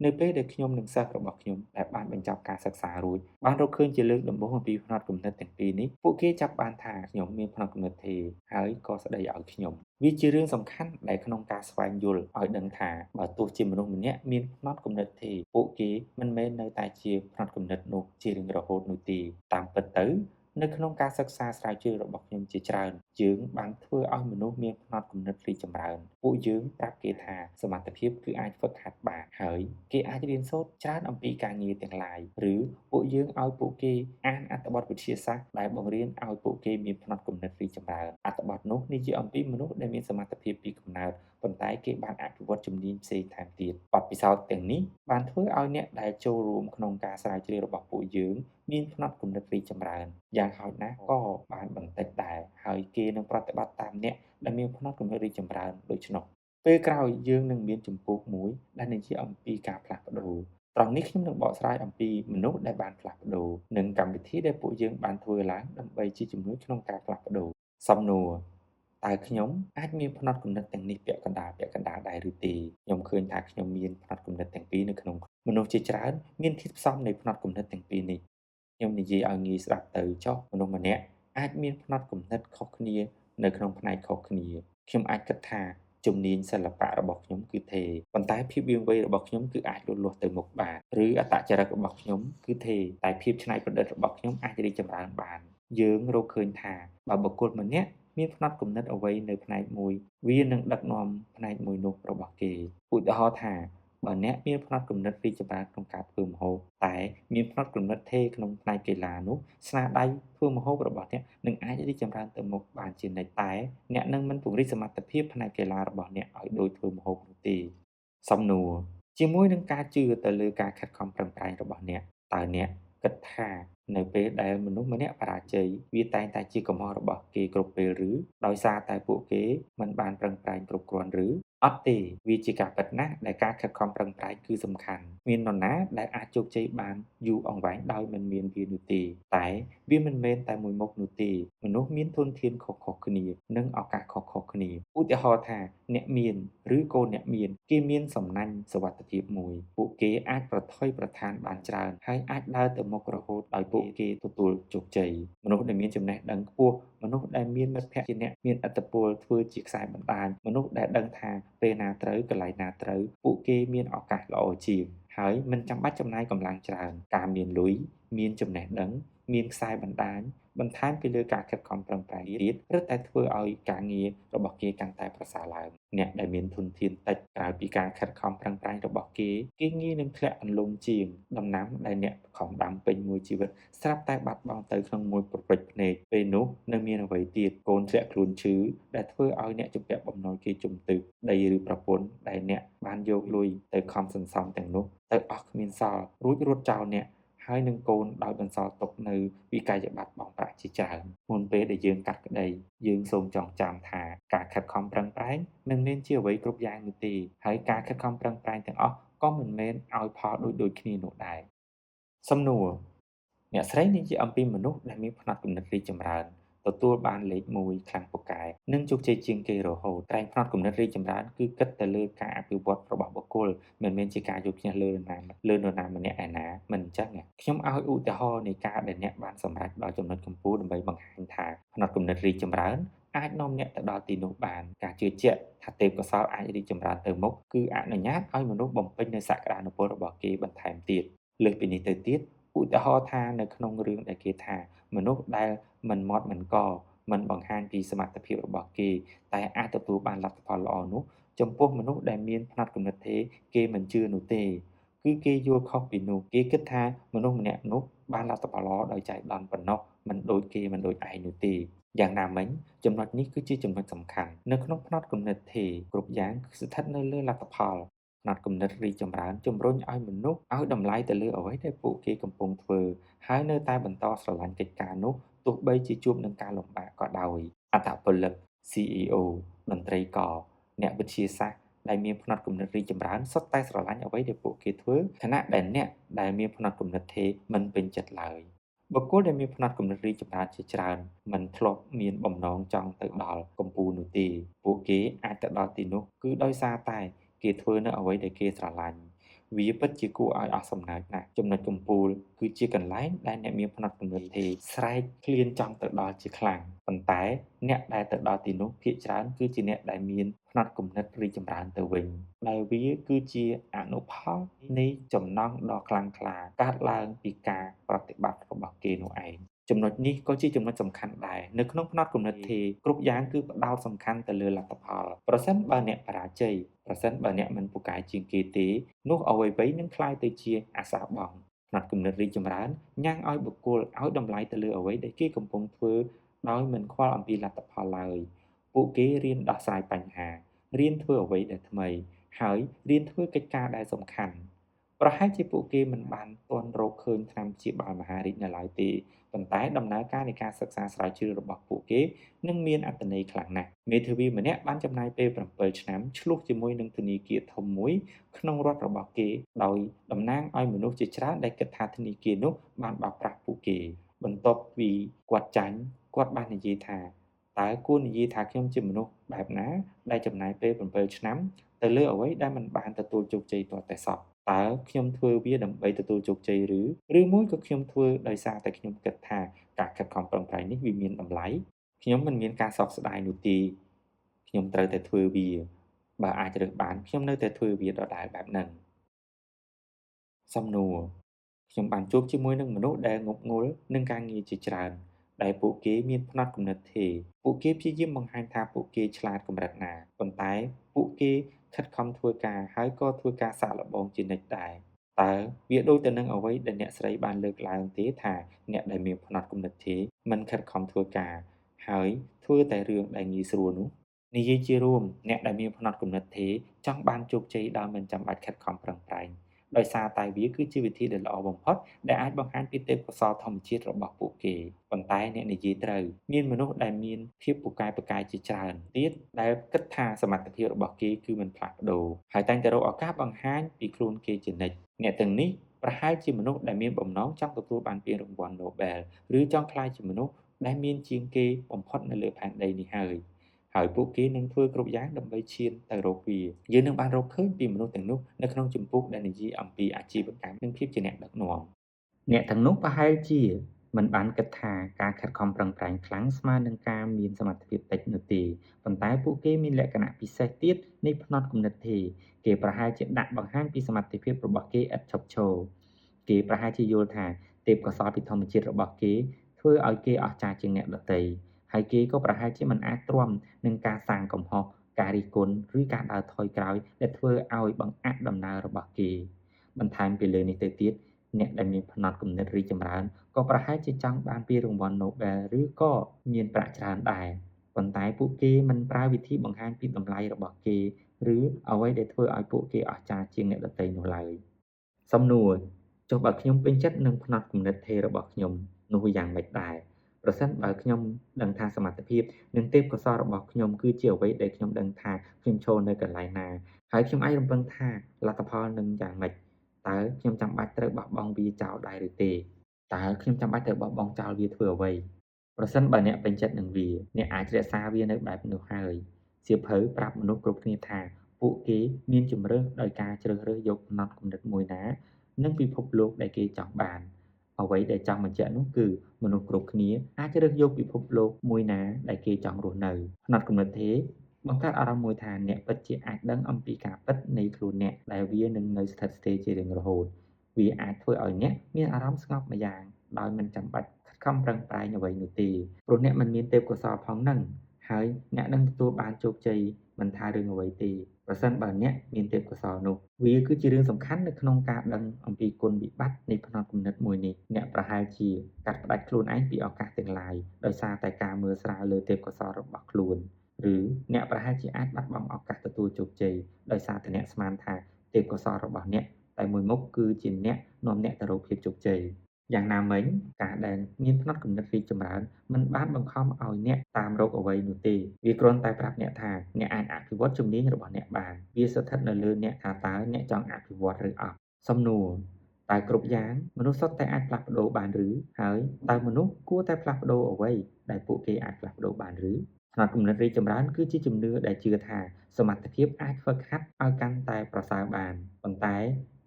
នៅពេលដែលខ្ញុំនិងសិស្សរបស់ខ្ញុំដែលបានបញ្ចប់ការសិក្សារួចបានរកឃើញជាលើកដំបូងអំពីផ្នត់គំនិតទាំងពីរនេះពួកគេចាប់បានថាខ្ញុំមានផ្នត់គំនិតទេហើយក៏ស្ដីឲ្យខ្ញុំវាជារឿងសំខាន់ដែលក្នុងការស្វែងយល់ឲ្យដឹងថាបើទោះជាមនុស្សម្នាក់មានផ្នត់គំនិតទេពួកគេមិនមែននៅតែជាផ្នត់គំនិតនោះជារៀងរហូតនោះទេតាមពិតទៅនៅក្នុងការសិក្សាស្រាវជ្រាវរបស់ខ្ញុំជាច្រើនយើងបានធ្វើឲ្យមនុស្សមានផ្នត់គំនិតរីកចម្រើនពួកយើងប្រាប់គេថាសមត្ថភាពគឺអាចហ្វឹកហាត់បានហើយគេអាចរៀនសូត្រច្រើនអំពីការងារទាំងឡាយឬពួកយើងឲ្យពួកគេអានអត្ថបទវិទ្យាសាស្ត្រដែលបង្រៀនឲ្យពួកគេមានផ្នត់គំនិតរីកចម្រើនអត្ថបទនោះនិយាយអំពីមនុស្សដែលមានសមត្ថភាពពីកំណើតប៉ុន្តែគេបានអភិវឌ្ឍជំនាញផ្សេងថែមទៀតបទពិសោធន៍ទាំងនេះបានធ្វើឲ្យអ្នកដែលចូលរួមក្នុងការស្រាវជ្រាវរបស់ពួកយើងមានផ្នត់គំនិតរីកចម្រើនយ៉ាងហោចណាស់ក៏បានបន្តិចដែរហើយគេនឹងប្រតិបត្តិតាមអ្នកដែលមានផ្នត់គំនិតរីកចម្រើនដូច្នោះពេលក្រោយយើងនឹងមានជំពូកមួយដែលនិយាយអំពីការផ្លាស់ប្ដូរត្រង់នេះខ្ញុំនឹងបកស្រាយអំពីមនុស្សដែលបានផ្លាស់ប្ដូរនិងកម្មវិធីដែលពួកយើងបានធ្វើឡើងដើម្បីជាជំនួយក្នុងការផ្លាស់ប្ដូរសំណួរតើខ្ញុំអាចមានផ្នត់គំនិតទាំងនេះពាក់កណ្ដាលដែរឬទេខ្ញុំឃើញថាខ្ញុំមានផ្នត់គំនិតទាំងពីរនៅក្នុងមនុស្សជាច្រើនមានធាតុផ្សំនៃផ្នត់គំនិតទាំងពីរនេះខ្ញុំនិយាយឲ្យងាយស្ដាប់ទៅចុះមនុស្សម្នាក់អាចមានផ្នត់គំនិតខុសគ្នានៅក្នុងផ្នែកខុសគ្នាខ្ញុំអាចគិតថាជំនាញសិល្បៈរបស់ខ្ញុំគឺទេប៉ុន្តែភាពវាងវៃរបស់ខ្ញុំគឺអាចលូតលាស់ទៅមុខបានឬអត្តចរិតរបស់ខ្ញុំគឺទេតែភាពច្នៃប្រឌិតរបស់ខ្ញុំអាចរីកចម្រើនបានយើងរកឃើញថាបើបុគ្គលម្នាក់មានផ្នត់គំនិតអ្វីនៅផ្នែកមួយវានឹងដឹកនាំផ្នែកមួយនោះរបស់គេឧទាហរណ៍ថាបើអ្នកមានផ្នត់គំនិតរីកចម្រើនក្នុងការធ្វើម្ហូបតែមានផ្នត់គំនិតថេរក្នុងផ្នែកកីឡានោះស្នាដៃធ្វើម្ហូបរបស់អ្នកនឹងអាចរីកចម្រើនទៅមុខបានជានិច្ចតែអ្នកនឹងមិនពង្រីកសមត្ថភាពផ្នែកកីឡារបស់អ្នកឲ្យដូចធ្វើម្ហូបនោះទេសំណួរជាមួយនឹងការជឿទៅលើការខិតខំប្រឹងប្រែងរបស់អ្នកតើអ្នកគិតថានៅពេលដែលមនុស្សម្នាក់បរាជ័យវាតែងតែជាកំហុសរបស់គេគ្រប់ពេលឬដោយសារតែពួកគេមិនបានប្រឹងប្រែងគ្រប់គ្រាន់ឬអត់ទេវាជាការពិតណាស់ដែលការខិតខំប្រឹងប្រែងគឺសំខាន់មាននរណាដែលអាចជោគជ័យបានយូរអង្វែងដោយមិនមានវានោះទេតែវាមិនមែនតែមួយមុខនោះទេមនុស្សមានធនធានខុសៗគ្នានិងឱកាសខុសៗគ្នាឧទាហរណ៍ថាអ្នកមានឬកូនអ្នកមានគេមានសំណាញ់សុវត្ថិភាពមួយពួកគេអាចប្រថុយប្រថានបានច្រើនហើយអាចដើរទៅមុខរហូតដោយពួកគេទទួលជោគជ័យមនុស្សដែលមានចំណេះដឹងខ្ពស់មនុស្សដែលមានមិត្តភក្តិជាអ្នកមានឥទ្ធិពលធ្វើជាខ្សែបណ្ដាញមនុស្សដែលដឹងថាពេលណាត្រូវកន្លែងណាត្រូវពួកគេមានឱកាសល្អជាងហើយមិនចាំបាច់ចំណាយកម្លាំងច្រើនការមានលុយមានចំណេះដឹង មានខ្សែបណ្ដាញបន្ថែមពីលើការខិតខំប្រឹងប្រែងទៀតរឹតតែធ្វើឲ្យការងាររបស់គេកាន់តែប្រសើរឡើងអ្នកដែលមានធនធានតិចក្រៅពីការខិតខំប្រឹងប្រែងរបស់គេងាយនឹងធ្លាក់អន្លង់ជាងដំណាំដែលអ្នកខំដាំពេញមួយជីវិតស្រាប់តែបាត់បង់ទៅក្នុងមួយប្រពេចភ្នែកពេលនោះនៅមានអ្វីទៀតកូនធ្លាក់ខ្លួនឈឺដែលធ្វើឲ្យអ្នកជំពាក់បំណុលគេជំទឹះដីឬប្រពន្ធដែលអ្នកបានយកលុយទៅខំសន្សំទាំងនោះទៅអស់គ្មានសល់រួចរត់ចោលអ្នកហើយនឹងកូនដោយបន្សល់ទុកនៅវិក័យប័ត្របង់ប្រាក់ជាច្រើនមុនពេលដែលយើងកាត់ក្តីយើងសូមចងចាំថាការខិតខំប្រឹងប្រែងមិនមែនជាអ្វីគ្រប់យ៉ាងនោះទេហើយការខិតខំប្រឹងប្រែងទាំងអស់ក៏មិនមែនឲ្យផលដូចគ្នានោះដែរសំណួរអ្នកស្រីនិយាយអំពីមនុស្សដែលមានផ្នត់គំនិតរីកចម្រើនទទួលបានលេខ1ខ្លាំងពូកែនិងជោគជ័យជាងគេរហូតតែផ្នត់គំនិតរីកចម្រើនគឺគិតទៅលើការអភិវឌ្ឍរបស់បុគ្គលមិនមែនជាការយកឈ្នះលើនរណាម្នាក់ឯណាមិនអញ្ចឹងខ្ញុំឲ្យឧទាហរណ៍នៃការដែលអ្នកបានសម្រេចដល់ចំណុចកំពូលដើម្បីបង្ហាញថាផ្នត់គំនិតរីកចម្រើនអាចនាំអ្នកទៅដល់ទីនោះបានការជឿជាក់ថាទេពកោសល្យអាចរីកចម្រើនទៅមុខគឺអនុញ្ញាតឲ្យមនុស្សបំពេញនូវសក្តានុពលរបស់គេបន្ថែមទៀតលើសពីនេះទៅទៀតឧទាហរណ៍ថានៅក្នុងរឿងដែលគេថាមនុស្សដែលមិនមាត់មិនកមិនបង្ហាញពីសមត្ថភាពរបស់គេតែអាចទទួលបានលទ្ធផលល្អនោះចំពោះមនុស្សដែលមានផ្នត់គំនិតទេគេមិនជឿនោះទេគឺគេយល់ខុសពីនោះគេគិតថាមនុស្សម្នាក់នោះបានលទ្ធផលល្អដោយចៃដន្យប៉ុណ្ណោះមិនដូចគេមិនដូចឯងនោះទេយ៉ាងណាមិញចំណុចនេះគឺជាចំណុចសំខាន់នៅក្នុងផ្នត់គំនិតទេគ្រប់យ៉ាងគឺស្ថិតនៅលើលទ្ធផលផ្នត់គំនិតរីកចម្រើនជំរុញឲ្យមនុស្សឲ្យតម្លៃទៅលើអ្វីដែលពួកគេកំពុងធ្វើហើយនៅតែបន្តស្រឡាញ់កិច្ចការនោះទោះបីជាជួបនឹងការលំបាកក៏ដោយអត្តពលិក CEO តន្ត្រីករអ្នកវិទ្យាសាស្ត្រដែលមានផ្នត់គំនិតរីកចម្រើនសុទ្ធតែស្រឡាញ់អ្វីដែលពួកគេធ្វើខណៈដែលអ្នកដែលមានផ្នត់គំនិតទេមិនពេញចិត្តឡើយបុគ្គលដែលមានផ្នត់គំនិតរីកចម្រើនជាច្រើនមិនធ្លាប់មានបំណងចង់ទៅដល់កំពូលនោះទេពួកគេអាចទៅដល់ទីនោះគឺដោយសារតែគេធ្វើនៅអ្វីដែលគេស្រឡាញ់វាពិតជាគួរឲ្យអស់សំណើចណាស់ចំណុចកំពូលគឺជាកន្លែងដែលអ្នកមានផ្នត់គំនិតទេស្រែកឃ្លានចង់ទៅដល់ជាខ្លាំងប៉ុន្តែអ្នកដែលទៅដល់ទីនោះភាគច្រើនគឺជាអ្នកដែលមានផ្នត់គំនិតរីកចម្រើនទៅវិញដែលវាគឺជាអនុផលនៃចំណង់ដ៏ខ្លាំងក្លាកើតឡើងពីការប្រតិបត្តិរបស់គេនោះឯងចំណុចនេះក៏ជាចំណុចសំខាន់ដែរនៅក្នុងផ្នត់គំនិតទេគ្រប់យ៉ាងគឺផ្ដោតសំខាន់ទៅលើលទ្ធផលប្រសិនបើអ្នកបរាជ័យប្រសិនបើអ្នកមិនពូកែជាងគេទេនោះអ្វីៗនឹងក្លាយទៅជាអាសាបង់ផ្នត់គំនិតរីកចម្រើនញ៉ាំងឲ្យបុគ្គលឲ្យតម្លៃទៅលើអ្វីដែលគេកំពុងធ្វើដោយមិនខ្វល់អំពីលទ្ធផលឡើយពួកគេរៀនដោះស្រាយបញ្ហារៀនធ្វើអ្វីដែលថ្មីហើយរៀនធ្វើកិច្ចការដែលសំខាន់ប្រហែលជាពួកគេមិនបានទាន់រកឃើញថ្នាំព្យាបាលមហារីកនៅឡើយទេប៉ុន្តែដំណើរការនៃការសិក្សាស្រាវជ្រាវរបស់ពួកគេនឹងមានអត្ថន័យខ្លាំងណាស់មេធាវីម្នាក់បានចំណាយពេល7ឆ្នាំឆ្លោះជាមួយនឹងធនាគារធំមួយក្នុងរដ្ឋរបស់គេដោយតំណាងឲ្យមនុស្សជាច្រើនដែលគិតថាធនាគារនោះបានបោកប្រាស់ពួកគេបន្ទាប់ពីគាត់ចាញ់គាត់បាននិយាយថាតើគួរនិយាយថាខ្ញុំជាមនុស្សបែបណាដែលចំណាយពេល7ឆ្នាំទៅលើអ្វីដែលមិនបានទទួលជោគជ័យទាល់តែសោះតើខ្ញុំធ្វើវាដើម្បីទទួលជោគជ័យឬមួយក៏ខ្ញុំធ្វើដោយសារតែខ្ញុំគិតថាការខិតខំប្រឹងប្រែងនេះវាមានតម្លៃខ្ញុំមិនមានការសោកស្ដាយនោះទេខ្ញុំត្រូវតែធ្វើវាបើអាចរើសបានខ្ញុំនៅតែធ្វើវាដដែលបែបហ្នឹងសំណួរខ្ញុំបានជួបជាមួយនឹងមនុស្សដែលងប់ងល់នឹងការងារជាច្រើនដែលពួកគេមានផ្នត់គំនិតទេពួកគេព្យាយាមបង្ហាញថាពួកគេឆ្លាតកម្រិតណាប៉ុន្តែពួកគេខិតខំធ្វើការហើយក៏ធ្វើការសាកល្បងជានិច្ចដែរតើវាដូចទៅនឹងអ្វីដែលអ្នកស្រីបានលើកឡើងទេថាអ្នកដែលមានផ្នត់គំនិតទេមិនខិតខំធ្វើការហើយធ្វើតែរឿងដែលងាយស្រួលនោះនិយាយជារួមអ្នកដែលមានផ្នត់គំនិតទេចង់បានជោគជ័យដោយមិនចាំបាច់ខិតខំប្រឹងប្រែងដោយសារតែវាគឺជាវិធីដែលល្អបំផុតដែលអាចបង្ហាញពីទេពកោសល្យធម្មជាតិរបស់ពួកគេប៉ុន្តែអ្នកនិយាយត្រូវមានមនុស្សដែលមានភាពពូកែប្រកែកជាច្រើនទៀតដែលគិតថាសមត្ថភាពរបស់គេគឺមិនផ្លាស់ប្ដូរហើយតែងតែរកឱកាសបង្ហាញពីខ្លួនគេជានិច្ចអ្នកទាំងនេះប្រហែលជាមនុស្សដែលមានបំណងចង់ទទួលបានពានរង្វាន់ Nobel ឬចង់ក្លាយជាមនុស្សដែលមានជាងគេបំផុតនៅលើផែនដីនេះហើយពួកគេនឹងធ្វើគ្រប់យ៉ាងដើម្បីឈានទៅរកវាយើងនឹងបានរកឃើញពីមនុស្សទាំងនោះនៅក្នុងជំពូកដែលនិយាយអំពីអាជីវកម្មនិងភាពជាអ្នកដឹកនាំអ្នកទាំងនោះប្រហែលជាមិនបានគិតថាការខិតខំប្រឹងប្រែងខ្លាំងស្មើនឹងការមានសមត្ថភាពតិចនោះទេប៉ុន្តែពួកគេមានលក្ខណៈពិសេសទៀតនៃផ្នត់គំនិតទេគេប្រហែលជាដាក់បង្ហាញពីសមត្ថភាពរបស់គេឥតឈប់ឈរគេប្រហែលជាយល់ថា ទេពកោសល្យពីធម្មជាតិរបស់គេធ្វើឲ្យគេអស្ចារ្យជាងអ្នកដទៃហើយគេក៏ប្រហែលជាមិនអាចទ្រាំនឹងការសាងកំហុសការរិះគន់ឬការដើរថយក្រោយដែលធ្វើឲ្យបង្អាក់ដំណើររបស់គេបន្ថែមពីលើនេះទៅទៀតអ្នកដែលមានផ្នត់គំនិតរីកចម្រើនក៏ប្រហែលជាចង់បានពានរង្វាន់ Nobel ឬក៏មានប្រាក់ច្រើនដែរប៉ុន្តែពួកគេមិនប្រើវិធីបង្ហាញពីតម្លៃរបស់គេឬអ្វីដែលធ្វើឲ្យពួកគេអស្ចារ្យជាងអ្នកដទៃនោះឡើយសំណួរចុះបើខ្ញុំពេញចិត្តនឹងផ្នត់គំនិតថេររបស់ខ្ញុំនោះយ៉ាងម៉េចដែរប្រសិនបើខ្ញុំដឹងថាសមត្ថភាពនិងទេពកោសល្យរបស់ខ្ញុំគឺជាអ្វីដែលខ្ញុំដឹងថាខ្ញុំឈរនៅកន្លែងណាហើយខ្ញុំអាចរំពឹងថាលទ្ធផលនឹងយ៉ាងម៉េចតើខ្ញុំចាំបាច់ត្រូវបោះបង់វាចោលដែរឬទេតើខ្ញុំចាំបាច់ត្រូវបោះបង់ចោលវាធ្វើអ្វីប្រសិនបើអ្នកពេញចិត្តនឹងវាអ្នកអាចរក្សាវានៅបែបនោះហើយសៀវភៅប្រាប់មនុស្សគ្រប់គ្នាថាពួកគេមានជម្រើសដោយការជ្រើសរើសយកផ្នត់គំនិតមួយណានិងពិភពលោកដែលគេចង់បានអ្វីដែលចង់បញ្ជាក់នោះគឺមនុស្សគ្រប់គ្នាអាចរើសយកពិភពលោកមួយណាដែលគេចង់រស់នៅផ្នត់គំនិតទេបង្កើតអារម្មណ៍មួយថាអ្នកពិតជាអាចដឹងអំពីការពិតនៃខ្លួនអ្នកដែលវានឹងនៅស្ថិតស្ថេរជារៀងរហូតវាអាចធ្វើឲ្យអ្នកមានអារម្មណ៍ស្ងប់ម្យ៉ាងដោយមិនចាំបាច់ខិតខំប្រឹងប្រែងអ្វីនោះទេព្រោះអ្នកមិនមានទេពកោសល្យផងហ្នឹងហើយអ្នកនឹងទទួលបានជោគជ័យមិនថារឿងអ្វីទេប្រសិនបើអ្នកមានទេពកោសល្យនោះវាគឺជារឿងសំខាន់នៅក្នុងការដឹងអំពីគុណវិបត្តិនៃផ្នត់គំនិតមួយនេះអ្នកប្រហែលជាកាត់ផ្តាច់ខ្លួនឯងពីឱកាសទាំងឡាយដោយសារតែការមើលស្រាលលើទេពកោសល្យរបស់ខ្លួនឬអ្នកប្រហែលជាអាចបាត់បង់ឱកាសទទួលជោគជ័យដោយសារតែអ្នកស្មានថាទេពកោសល្យរបស់អ្នកតែមួយមុខគឺជាអ្នកនាំអ្នកទៅរកភាពជោគជ័យយ៉ាងណាមិញការដែលមានផ្នត់គំនិតរីកចម្រើនមិនបានបង្ខំឲ្យអ្នកតាមរកអ្វីនោះទេវាគ្រាន់តែប្រាប់អ្នកថាអ្នកអាចអភិវឌ្ឍជំនាញរបស់អ្នកបានវាស្ថិតនៅលើអ្នកថាតើអ្នកចង់អភិវឌ្ឍឬអត់សំណួរតើគ្រប់យ៉ាងមនុស្សសុទ្ធតែអាចផ្លាស់ប្ដូរបានឬហើយតើមនុស្សគួរតែផ្លាស់ប្ដូរអ្វីដែលពួកគេអាចផ្លាស់ប្ដូរបានឬផ្នត់គំនិតរីកចម្រើនគឺជាជំនឿដែលជឿថាសមត្ថភាពអាចហ្វឹកហាត់ឲ្យកាន់តែប្រសើរបានប៉ុន្តែ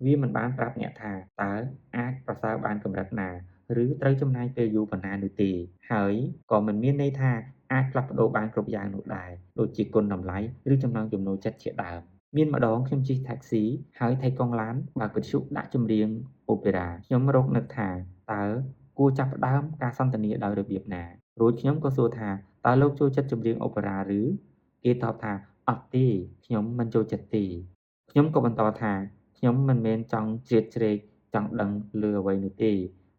វាមិនបានប្រាប់អ្នកថាតើអាចប្រសើរបានកម្រិតណាឬត្រូវចំណាយពេលយូរប៉ុណ្ណានោះទេហើយក៏មិនមានន័យថាអាចផ្លាស់ប្ដូរបានគ្រប់យ៉ាងនោះដែរដូចជាគុណតម្លៃឬចំណង់ចំណូលចិត្តជាដើមមានម្ដងខ្ញុំជិះ taxi ហើយថៃកុងឡានបើកវិទ្យុដាក់ចម្រៀងអូប៉េរ៉ាខ្ញុំរកនឹកថាតើគួរចាប់ផ្ដើមការសន្ទនាដោយរបៀបណារួចខ្ញុំក៏សួរថាតើលោកចូលចិត្តចម្រៀងអូប៉េរ៉ាឬគេតបថាអត់ទេខ្ញុំមិនចូលចិត្តទេខ្ញុំក៏បន្តថាខ្ញុំមិនមែនចង់ជ្រៀតជ្រែកចង់ដឹងលើអ្វីនោះទេ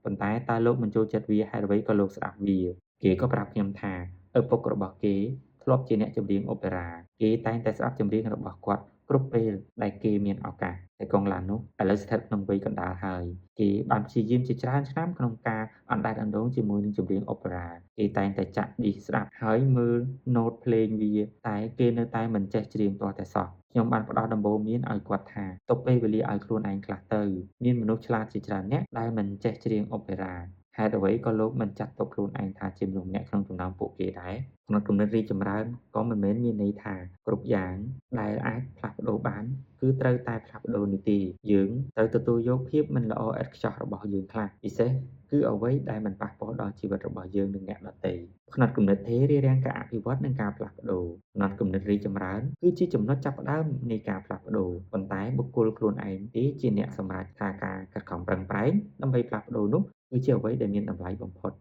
ប៉ុន្តែតើលោកមិនចូលចិត្តវាហេតុអ្វីក៏លោកស្ដាប់វាគេក៏ប្រាប់ខ្ញុំថាឪពុករបស់គេធ្លាប់ជាអ្នកចម្រៀងអូប៉េរ៉ាគេតែងតែស្ដាប់ចម្រៀងរបស់គាត់គ្រប់ពេលដែលគេមានឱកាសតែកុងឡាននោះឥឡូវស្ថិតក្នុងវ័យកណ្ដាលហើយគេបានព្យាយាមជាច្រើនឆ្នាំក្នុងការអណ្ដែតអណ្ដូងជាមួយនឹងចម្រៀងអូប៉េរ៉ាគេតែងតែចាក់ឌីសស្ដាប់ហើយមើលណូតភ្លេងវាតែគេនៅតែមិនចេះច្រៀងទាល់តែសោះខ្ញុំបានផ្ដោតដំបូន្មានឲ្យគាត់ថាទុកពេលវេលាឲ្យខ្លួនឯងខ្លះទៅមានមនុស្សឆ្លាតជាច្រើនអ្នកដែលមិនចេះច្រៀងអូប៉េរ៉ាហេតុអ្វីក៏លោកមិនចាត់ទុកខ្លួនឯងថាជាមនុស្សម្នាក់ក្នុងចំណោមពួកគេដែរក្នុងគំនិតរីកចម្រើនក៏មិនមែនមានន័យថាគ្រប់យ៉ាងដែលអាចផ្លាស់ប្ដូរបានគឺត្រូវតែផ្លាស់ប្ដូរនោះទេយើងត្រូវទទួលយកភាពមិនល្អឥតខ្ចោះរបស់យើងខ្លះពិសេសគឺអ្វីដែលមិនប៉ះពាល់ដល់ជីវិតរបស់យើងនិងអ្នកដទៃផ្នត់គំនិតទេរារាំងការអភិវឌ្ឍនិងការផ្លាស់ប្ដូរផ្នត់គំនិតរីកចម្រើនគឺជាចំណុចចាប់ផ្ដើមនៃការផ្លាស់ប្ដូរប៉ុន្តែបុគ្គលខ្លួនឯងទេជាអ្នកសម្រេចថាការខិតខំប្រឹងប្រែងដើម្បីផ្លាស់ប្ដូរនោះគឺជាអ្វីដែលមានតម្លៃបំផុត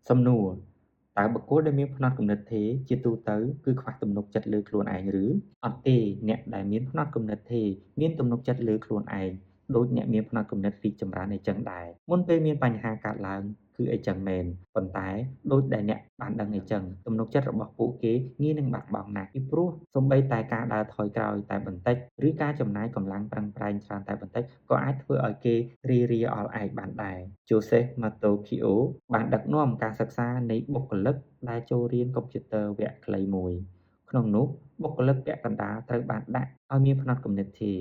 សំណួរតើបុគ្គលដែលមានផ្នត់គំនិតទេជាទូទៅគឺខ្វះទំនុកចិត្តលើខ្លួនឯងឬអត់ទេអ្នកដែលមានផ្នត់គំនិតទេមានទំនុកចិត្តលើខ្លួនឯងដូចអ្នកមានផ្នត់គំនិតរីកចម្រើនអីចឹងដែរមុនពេលមានបញ្ហាកើតឡើងគឺអីចឹងមែនប៉ុន្តែដូចដែលអ្នកបានដឹងអីចឹងទំនុកចិត្តរបស់ពួកគេងាយនឹងបាត់បង់ណាស់ពីព្រោះសូម្បីតែការដើរថយក្រោយតែបន្តិចឬការចំណាយកម្លាំងប្រឹងប្រែងច្រើនតែបន្តិចក៏អាចធ្វើឲ្យគេរាអល់ឯកបានដែរ Joseph Matokio បានដឹកនាំការសិក្សានៃបុគ្គលិកដែលចូលរៀនកុំព្យូទ័រវគ្គខ្លីមួយក្នុងនោះបុគ្គលិកពាក់កណ្ដាលត្រូវបានដាក់ឲ្យមានផ្នត់គំនិតទេ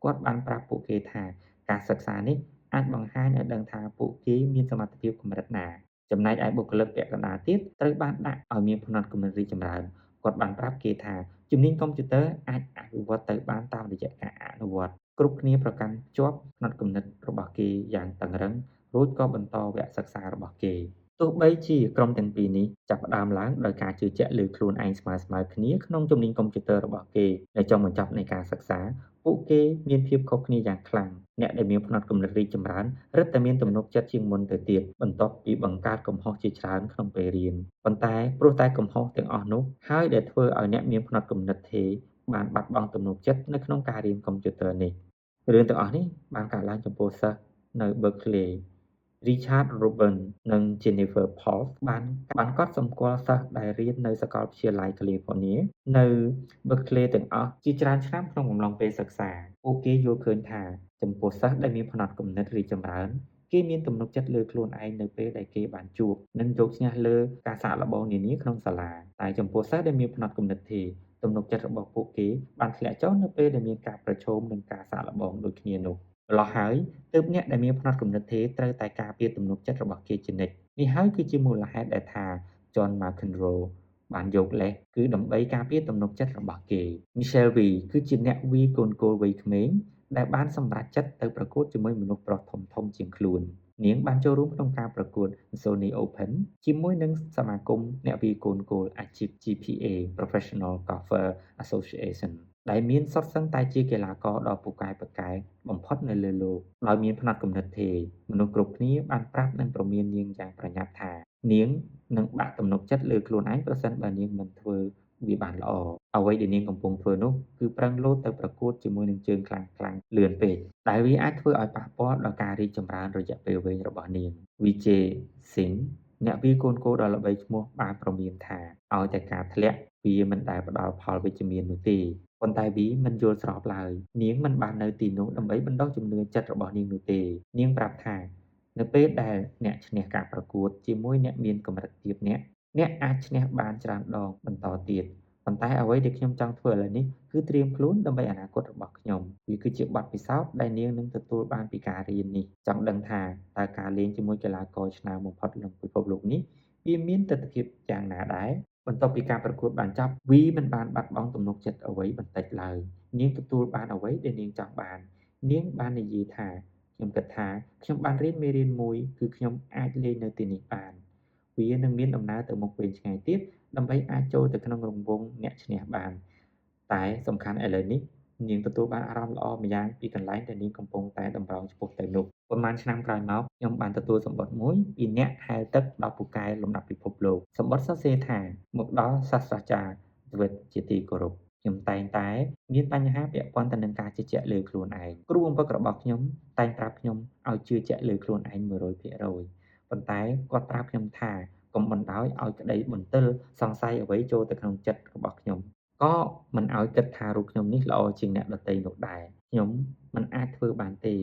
គាត់បានប្រាប់ពួកគេថាការសិក្សានេះអាចបង្ហាញឲ្យដឹងថាពួកគេមានសមត្ថភាពកម្រិតណាចំណែកឯបុគ្គលិកពាក់កណ្ដាលទៀតត្រូវបានដាក់ឲ្យមានផ្នត់គំនិតរីកចម្រើនគាត់បានប្រាប់គេថាជំនាញកុំព្យូទ័រអាចអភិវឌ្ឍទៅបានតាមរយៈការអនុវត្តគ្រប់គ្នាប្រកាន់ជាប់ផ្នត់គំនិតរបស់គេយ៉ាងតឹងរ៉ឹងរួចក៏បន្តវគ្គសិក្សារបស់គេ ទោះបីជាក្រុមទាំងពីរនេះចាប់ផ្ដើមឡើងដោយការជឿជាក់លើខ្លួនឯងស្មើៗគ្នាក្នុងជំនាញកុំព្យូទ័ររបស់គេនៅចុងបញ្ចប់នៃការសិក្សា ពួកគេមានភាពខុសគ្នាយ៉ាងខ្លាំងអ្នកដែលមានផ្នត់គំនិតរីកចម្រើនរឹតតែមានទំនុកចិត្តជាងមុនទៅទៀតបន្ទាប់ពីបង្កើតកំហុសជាច្រើនក្នុងពេលរៀនប៉ុន្តែព្រោះតែកំហុសទាំងអស់នោះហើយដែលធ្វើឲ្យអ្នកមានផ្នត់គំនិតថេរបានបាត់បង់ទំនុកចិត្តនៅក្នុងការរៀនកុំព្យូទ័រនេះរឿងទាំងអស់នេះបានកើតឡើងចំពោះសិស្សនៅ Berkeley Richard Rubin និង Jennifer Polk បានកត់សម្គាល់សិស្សដែលរៀននៅសាកលវិទ្យាល័យ California នៅ Berkeley ទាំងអស់ជាច្រើនឆ្នាំក្នុងកំឡុងពេលសិក្សាពួកគេយល់ឃើញថាចំពោះសិស្សដែលមានផ្នត់គំនិតរីកចម្រើនគេមានទំនុកចិត្តលើខ្លួនឯងនៅពេលដែលគេបានជួបនិងយកឈ្នះលើការសាកល្បងនានាក្នុងសាលាតែចំពោះសិស្សដែលមានផ្នត់គំនិតថេរទំនុកចិត្តរបស់ពួកគេបានធ្លាក់ចុះនៅពេលដែលមានការប្រឈមនឹងការសាកល្បងដូចគ្នានោះម្ល៉េះហើយទើបអ្នកដែលមានផ្នត់គំនិតថេរត្រូវតែការពារទំនុកចិត្តរបស់គេជានិច្ចនេះហើយគឺជាមូលហេតុដែលថា John McEnroe បានយកលេសគឺដើម្បីការពារទំនុកចិត្តរបស់គេ Michelle V គឺជាអ្នកវាយកូនគោលវ័យក្មេងដែលបានសម្រេចចិត្តទៅប្រកួតជាមួយមនុស្សប្រុសធំៗជាងខ្លួននាងបានចូលរួមក្នុងការប្រកួត Sony Open ជាមួយនឹងសមាគមអ្នកវាយកូនគោលអាជីព GPA Professional Golfer Association ដែលមានសុទ្ធសឹងតែជាកីឡាករដ៏ពូកែបំផុតនៅលើលោកដោយមានផ្នត់គំនិតថេរមនុស្សគ្រប់គ្នាបានប្រាប់និងព្រមាននាងយ៉ាងប្រញាប់ថានាងនឹងបាក់ទំនុកចិត្តលើខ្លួនឯងប្រសិនបើនាងមិនធ្វើវាបានល្អអ្វីដែលនាងកំពុងធ្វើនោះគឺប្រឹងលោតទៅប្រកួតជាមួយនឹងជើងខ្លាំងលឿនពេកដែលវាអាចធ្វើឲ្យប៉ះពាល់ដល់ការរីកចម្រើនរយៈពេលវែងរបស់នាង Vijay Singh អ្នកវាយកូនគោលដ៏ល្បីឈ្មោះបានព្រមានថាឲ្យតែការធ្លាក់វាមិនដែលផ្ដល់ផលវិជ្ជមាននោះទេប៉ុន្តែវីមិនយល់ស្របឡើយនាងមិនបាននៅទីនោះដើម្បីបណ្ដុះជំនឿចិត្តរបស់នាងនោះទេនាងប្រាប់ថានៅពេលដែលអ្នកឈ្នះការប្រកួតជាមួយអ្នកមានកម្រិតទាបអ្នកអាចឈ្នះបានច្រើនដងបន្តទៀតប៉ុន្តែអ្វីដែលខ្ញុំចង់ធ្វើឥឡូវនេះគឺត្រៀមខ្លួនដើម្បីអនាគតរបស់ខ្ញុំវាគឺជាបទពិសោធន៍ដែលនាងនឹងទទួលបានពីការរៀននេះចង់ដឹងថាតើការលេងជាមួយកីឡាករឆ្នើមបំផុតលើពិភពលោកនេះវាមានទស្សនវិជ្ជាយ៉ាងណាដែរបន្ទាប់ពីការប្រកួតបានចប់វីមិនបានបាត់បង់ទំនុកចិត្តអ្វីបន្តិចឡើយនាងទទួលបានអ្វីដែលនាងចង់បាននាងបាននិយាយថាខ្ញុំគិតថាខ្ញុំបានរៀនមេរៀនមួយគឺខ្ញុំអាចលេងនៅទីនេះបានវានឹងមានដំណើរទៅមុខវែងឆ្ងាយទៀតដើម្បីអាចចូលទៅក្នុងរង្វង់អ្នកឈ្នះបានតែសំខាន់ឥឡូវនេះនាងទទួលបានអារម្មណ៍ល្អម្យ៉ាងពីកន្លែងដែលនាងកំពុងតែតម្រង់ឆ្ពោះទៅនោះប៉ុន្មានឆ្នាំក្រោយមកខ្ញុំបានទទួលសម្បត្តិមួយពីអ្នកហែលទឹកដ៏ពូកែលំដាប់ពិភពលោកសម្បត្តិសរសេរថាមកដល់សាស្ត្រាចារ្យវិទ្យាជាទីគោរពខ្ញុំតែងតែមានបញ្ហាពាក់ព័ន្ធទៅនឹងការជឿជាក់លើខ្លួនឯងគ្រូបង្វឹករបស់ខ្ញុំតែងប្រាប់ខ្ញុំឲ្យជឿជាក់លើខ្លួនឯង 100% ប៉ុន្តែគាត់ប្រាប់ខ្ញុំថាកុំបណ្ដោយឲ្យក្តីបន្ទិលសង្ស័យអ្វីចូលទៅក្នុងចិត្តរបស់ខ្ញុំក៏មិនឲ្យគិតថារូបខ្ញុំនេះល្អជាងអ្នកដទៃនោះដែរខ្ញុំមិនអាចធ្វើបានទេ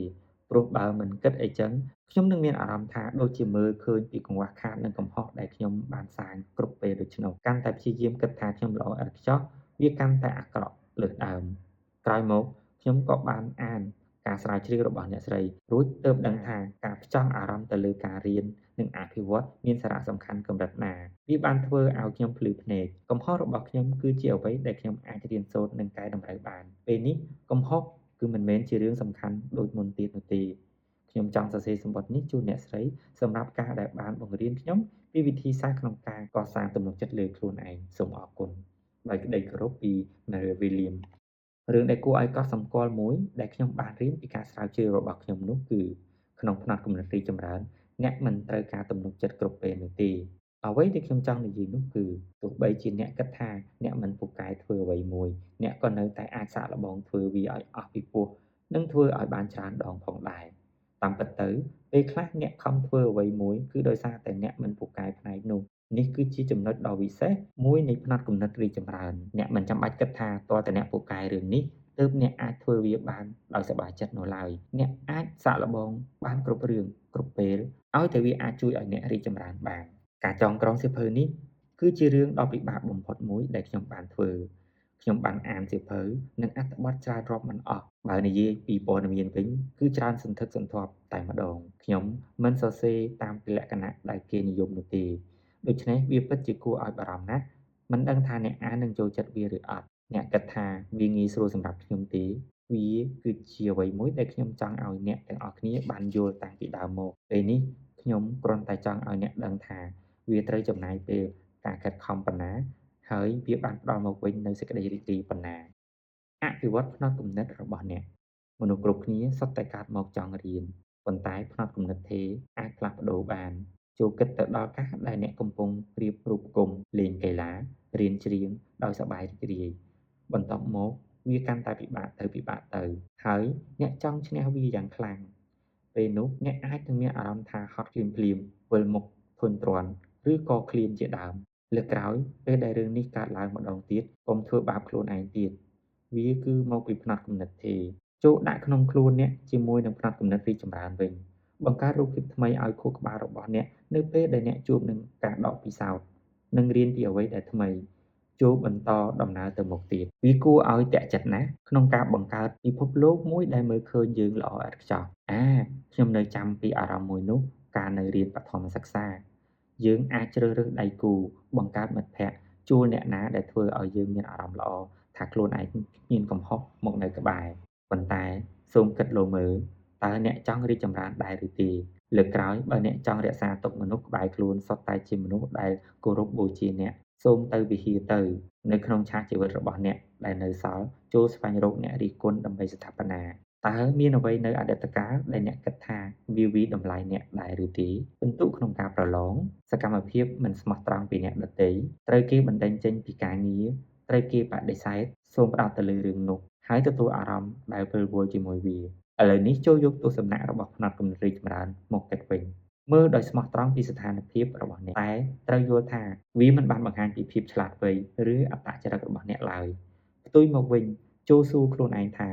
ព្រោះបើមិនគិតអីចឹងខ្ញុំនឹងមានអារម្មណ៍ថាដូចជាមើលឃើញពីកង្វះខាតនិងកំហុសដែលខ្ញុំបានសាងគ្រប់ពេលដូច្នោះកាន់តែព្យាយាមគិតថាខ្ញុំល្អឥតខ្ចោះវាកាន់តែអាក្រក់លើសដើមក្រោយមកខ្ញុំក៏បានអានការស្រាវជ្រាវរបស់អ្នកស្រីរួចទើបដឹងថាការផ្ចង់អារម្មណ៍ទៅលើការរៀននិងអភិវឌ្ឍមានសារៈសំខាន់កម្រិតណាវាបានធ្វើឲ្យខ្ញុំភ្លឺភ្នែកកំហុសរបស់ខ្ញុំគឺជាអ្វីដែលខ្ញុំអាចរៀនសូត្រនិងកែតម្រូវបានពេលនេះកំហុសគឺមិនមែនជារឿងសំខាន់ដូចមុនទៀតនោះទេខ្ញុំចង់សរសេរសម្បត្តិនេះជូនអ្នកស្រីសម្រាប់ការដែលបានបង្រៀនខ្ញុំពីវិធីសាស្ត្រក្នុងការកសាងទំនុកចិត្តលើខ្លួនឯងសូមអរគុណដោយក្តីគោរពពី Mary William រឿងដែលគួរឲ្យកត់សម្គាល់មួយដែលខ្ញុំបានរៀនពីការស្រាវជ្រាវរបស់ខ្ញុំនោះគឺក្នុងផ្នត់គំនិតរីកចម្រើនអ្នកមិនត្រូវការទំនុកចិត្តគ្រប់ពេលនោះទេអ្វីដែលខ្ញុំចង់និយាយនោះគឺទោះបីជាអ្នកគិតថាអ្នកមិនពូកែធ្វើអ្វីមួយអ្នកក៏នៅតែអាចសាកល្បងធ្វើវាឲ្យអស់ពីពោះនិងធ្វើឲ្យបានច្រើនដងផងដែរតាមពិតទៅពេលខ្លះអ្នកខំធ្វើអ្វីមួយគឺដោយសារតែអ្នកមិនពូកែផ្នែកនោះនេះគឺជាចំណុចដ៏វិសេសមួយនៃផ្នត់គំនិតរីកចម្រើនអ្នកមិនចាំបាច់គិតថាតើតើអ្នកពូកែរឿងនេះទើបអ្នកអាចធ្វើវាបានដោយសប្បាយចិត្តនោះឡើយអ្នកអាចសាកល្បងបានគ្រប់រឿងគ្រប់ពេលឲ្យតែវាអាចជួយឲ្យអ្នករីកចម្រើនបានការចងក្រងសៀវភៅនេះគឺជារឿងដ៏ពិបាកបំផុតមួយដែលខ្ញុំបានធ្វើខ្ញុំបានអានសៀវភៅនិងអត្ថបទច្រើនរាប់មិនអស់បើនិយាយពីព័ត៌មានវិញគឺច្រើនសន្ធឹកសន្ធាប់តែម្ដងខ្ញុំមិនសរសេរតាមលក្ខណៈដែលគេនិយមនោះទេដូច្នេះវាពិតជាគួរឲ្យបារម្ភណាស់មិនដឹងថាអ្នកអាននឹងចូលចិត្តវាឬអត់អ្នកគិតថាវាងាយស្រួលសម្រាប់ខ្ញុំទេវាគឺជាអ្វីមួយដែលខ្ញុំចង់ឲ្យអ្នកទាំងអស់គ្នាបានយល់តាំងពីដើមមកពេលនេះ ខ្ញុំគ្រាន់តែចង់ឲ្យអ្នកដឹងថាវាត្រូវចំណាយពេលការខិតខំប៉ុណ្ណាហើយវាបានផ្ដល់មកវិញនូវសេចក្តីរីករាយប៉ុណ្ណាអភិវឌ្ឍផ្នត់គំនិតរបស់អ្នកមនុស្សគ្រប់គ្នាសុទ្ធតែកើតមកចង់រៀនប៉ុន្តែផ្នត់គំនិតទេអាចផ្លាស់ប្ដូរបានចូលគិតទៅដល់ការដែលអ្នកកំពុងរៀបរូបគមលេងកីឡារៀនច្រៀងដោយសប្បាយរីករាយបន្ទាប់មកវាកាន់តែពិបាកទៅហើយអ្នកចង់ឈ្នះវាយ៉ាងខ្លាំងពេលនោះអ្នកអាចនឹងមានអារម្មណ៍ថាហត់ភ្លាមៗវិលមុខធុញទ្រាន់ឬក៏ឃ្លានជាដើមលើកក្រោយពេលដែលរឿងនេះកើតឡើងម្ដងទៀតកុំធ្វើបាបខ្លួនឯងទៀតវាគឺមកពីផ្នត់គំនិតទេចូលដាក់ក្នុងខ្លួនអ្នកជាមួយនឹងផ្នត់គំនិតរីកចម្រើនវិញបង្កើតរូបភាពថ្មីឲ្យខួរក្បាលរបស់អ្នកនៅពេលដែលអ្នកជួបនឹងការដកពិសោធន៍និងរៀនពីអ្វីដែលថ្មីចូលបន្តដំណើរទៅមុខទៀតវាគួរឲ្យតាក់ចិត្តណាស់ក្នុងការបង្កើតពិភពលោកមួយដែលមើលឃើញយើងល្អឥតខ្ចោះខ្ញុំនៅចាំពីអារម្មណ៍មួយនោះកាលនៅរៀនបឋមសិក្សាយើងអាចជ្រើសរើសដៃគូបង្កើតមិត្តភក្តិជួលអ្នកណាដែលធ្វើឲ្យយើងមានអារម្មណ៍ល្អថាខ្លួនឯងមានកំហុសមកនៅក្បែរប៉ុន្តែសូមគិតលមើលតើអ្នកចង់រីកចម្រើនដែរឬទេលើកក្រោយបើអ្នកចង់រក្សាទុកមនុស្សក្បែរខ្លួនសុទ្ធតែជាមនុស្សដែលគោរពបូជាអ្នកសូមទៅវិហារទៅនៅក្នុងឆាកជីវិតរបស់អ្នកដែលនៅសល់ចូលស្វែងរកអ្នករិះគន់ដើម្បីស្ថាបនាតើមានអ្វីនៅអតីតកាលដែលអ្នកគិតថាវាវាយតម្លៃអ្នកដែរឬទេពិន្ទុក្នុងការប្រឡងសកម្មភាពមិនស្មោះត្រង់ពីអ្នកដទៃត្រូវគេបណ្តេញចេញពីការងារត្រូវគេបដិសេធសូមផ្ដោតទៅលើរឿងនោះហើយទទួលអារម្មណ៍ដែលវិលវល់ជាមួយវាឥឡូវនេះចូលយកទស្សនៈរបស់ផ្នត់គំនិតរីកចម្រើនមកគិតវិញមើលដោយស្មោះត្រង់ពីស្ថានភាពរបស់អ្នកតែត្រូវយល់ថាវាមិនបានបង្ហាញពីភាពឆ្លាតវៃឬអត្តចរិតរបស់អ្នកឡើយផ្ទុយមកវិញចូលសួរខ្លួនឯងថា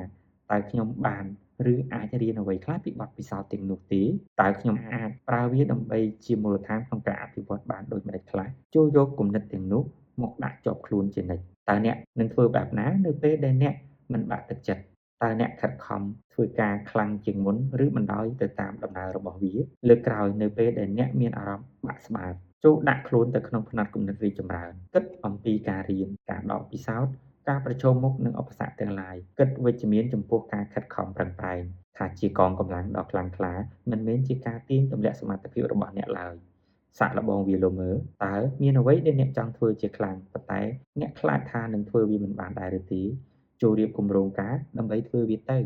តើខ្ញុំបានឬអាចរៀនអ្វីខ្លះពីបទពិសោធន៍ទាំងនោះទេតើខ្ញុំអាចប្រើវាដើម្បីជាមូលដ្ឋានក្នុងការអភិវឌ្ឍបានដូចម្តេចខ្លះចូលយកគំនិតទាំងនោះមកដាក់ជាប់ខ្លួនជានិច្ចតើអ្នកនឹងធ្វើបែបណានៅពេលដែលអ្នកមិនបាក់ទឹកចិត្តតើអ្នកខិតខំធ្វើការខ្លាំងជាងមុនឬបណ្ដោយទៅតាមដំណើររបស់វាលើកក្រោយនៅពេលដែលអ្នកមានអារម្មណ៍បាក់ស្បាតចូលដាក់ខ្លួនទៅក្នុងផ្នត់គំនិតរីកចម្រើនគិតអំពីការរៀនការដកពិសោធន៍ការប្រឈមមុខនឹងឧបសគ្គទាំងឡាយគិតវិជ្ជមានចំពោះការខិតខំប្រឹងប្រែងថាជាកងកម្លាំងដ៏ខ្លាំងក្លាមិនមែនជាការទាញទម្លាក់សមត្ថភាពរបស់អ្នកឡើយសាកល្បងវាលមើលតើមានអ្វីដែលអ្នកចង់ធ្វើជាខ្លាំងប៉ុន្តែអ្នកខ្លាចថានឹងធ្វើវាមិនបានដែរឬទេចូលរៀបគម្រោងការដើម្បីធ្វើវាទៅ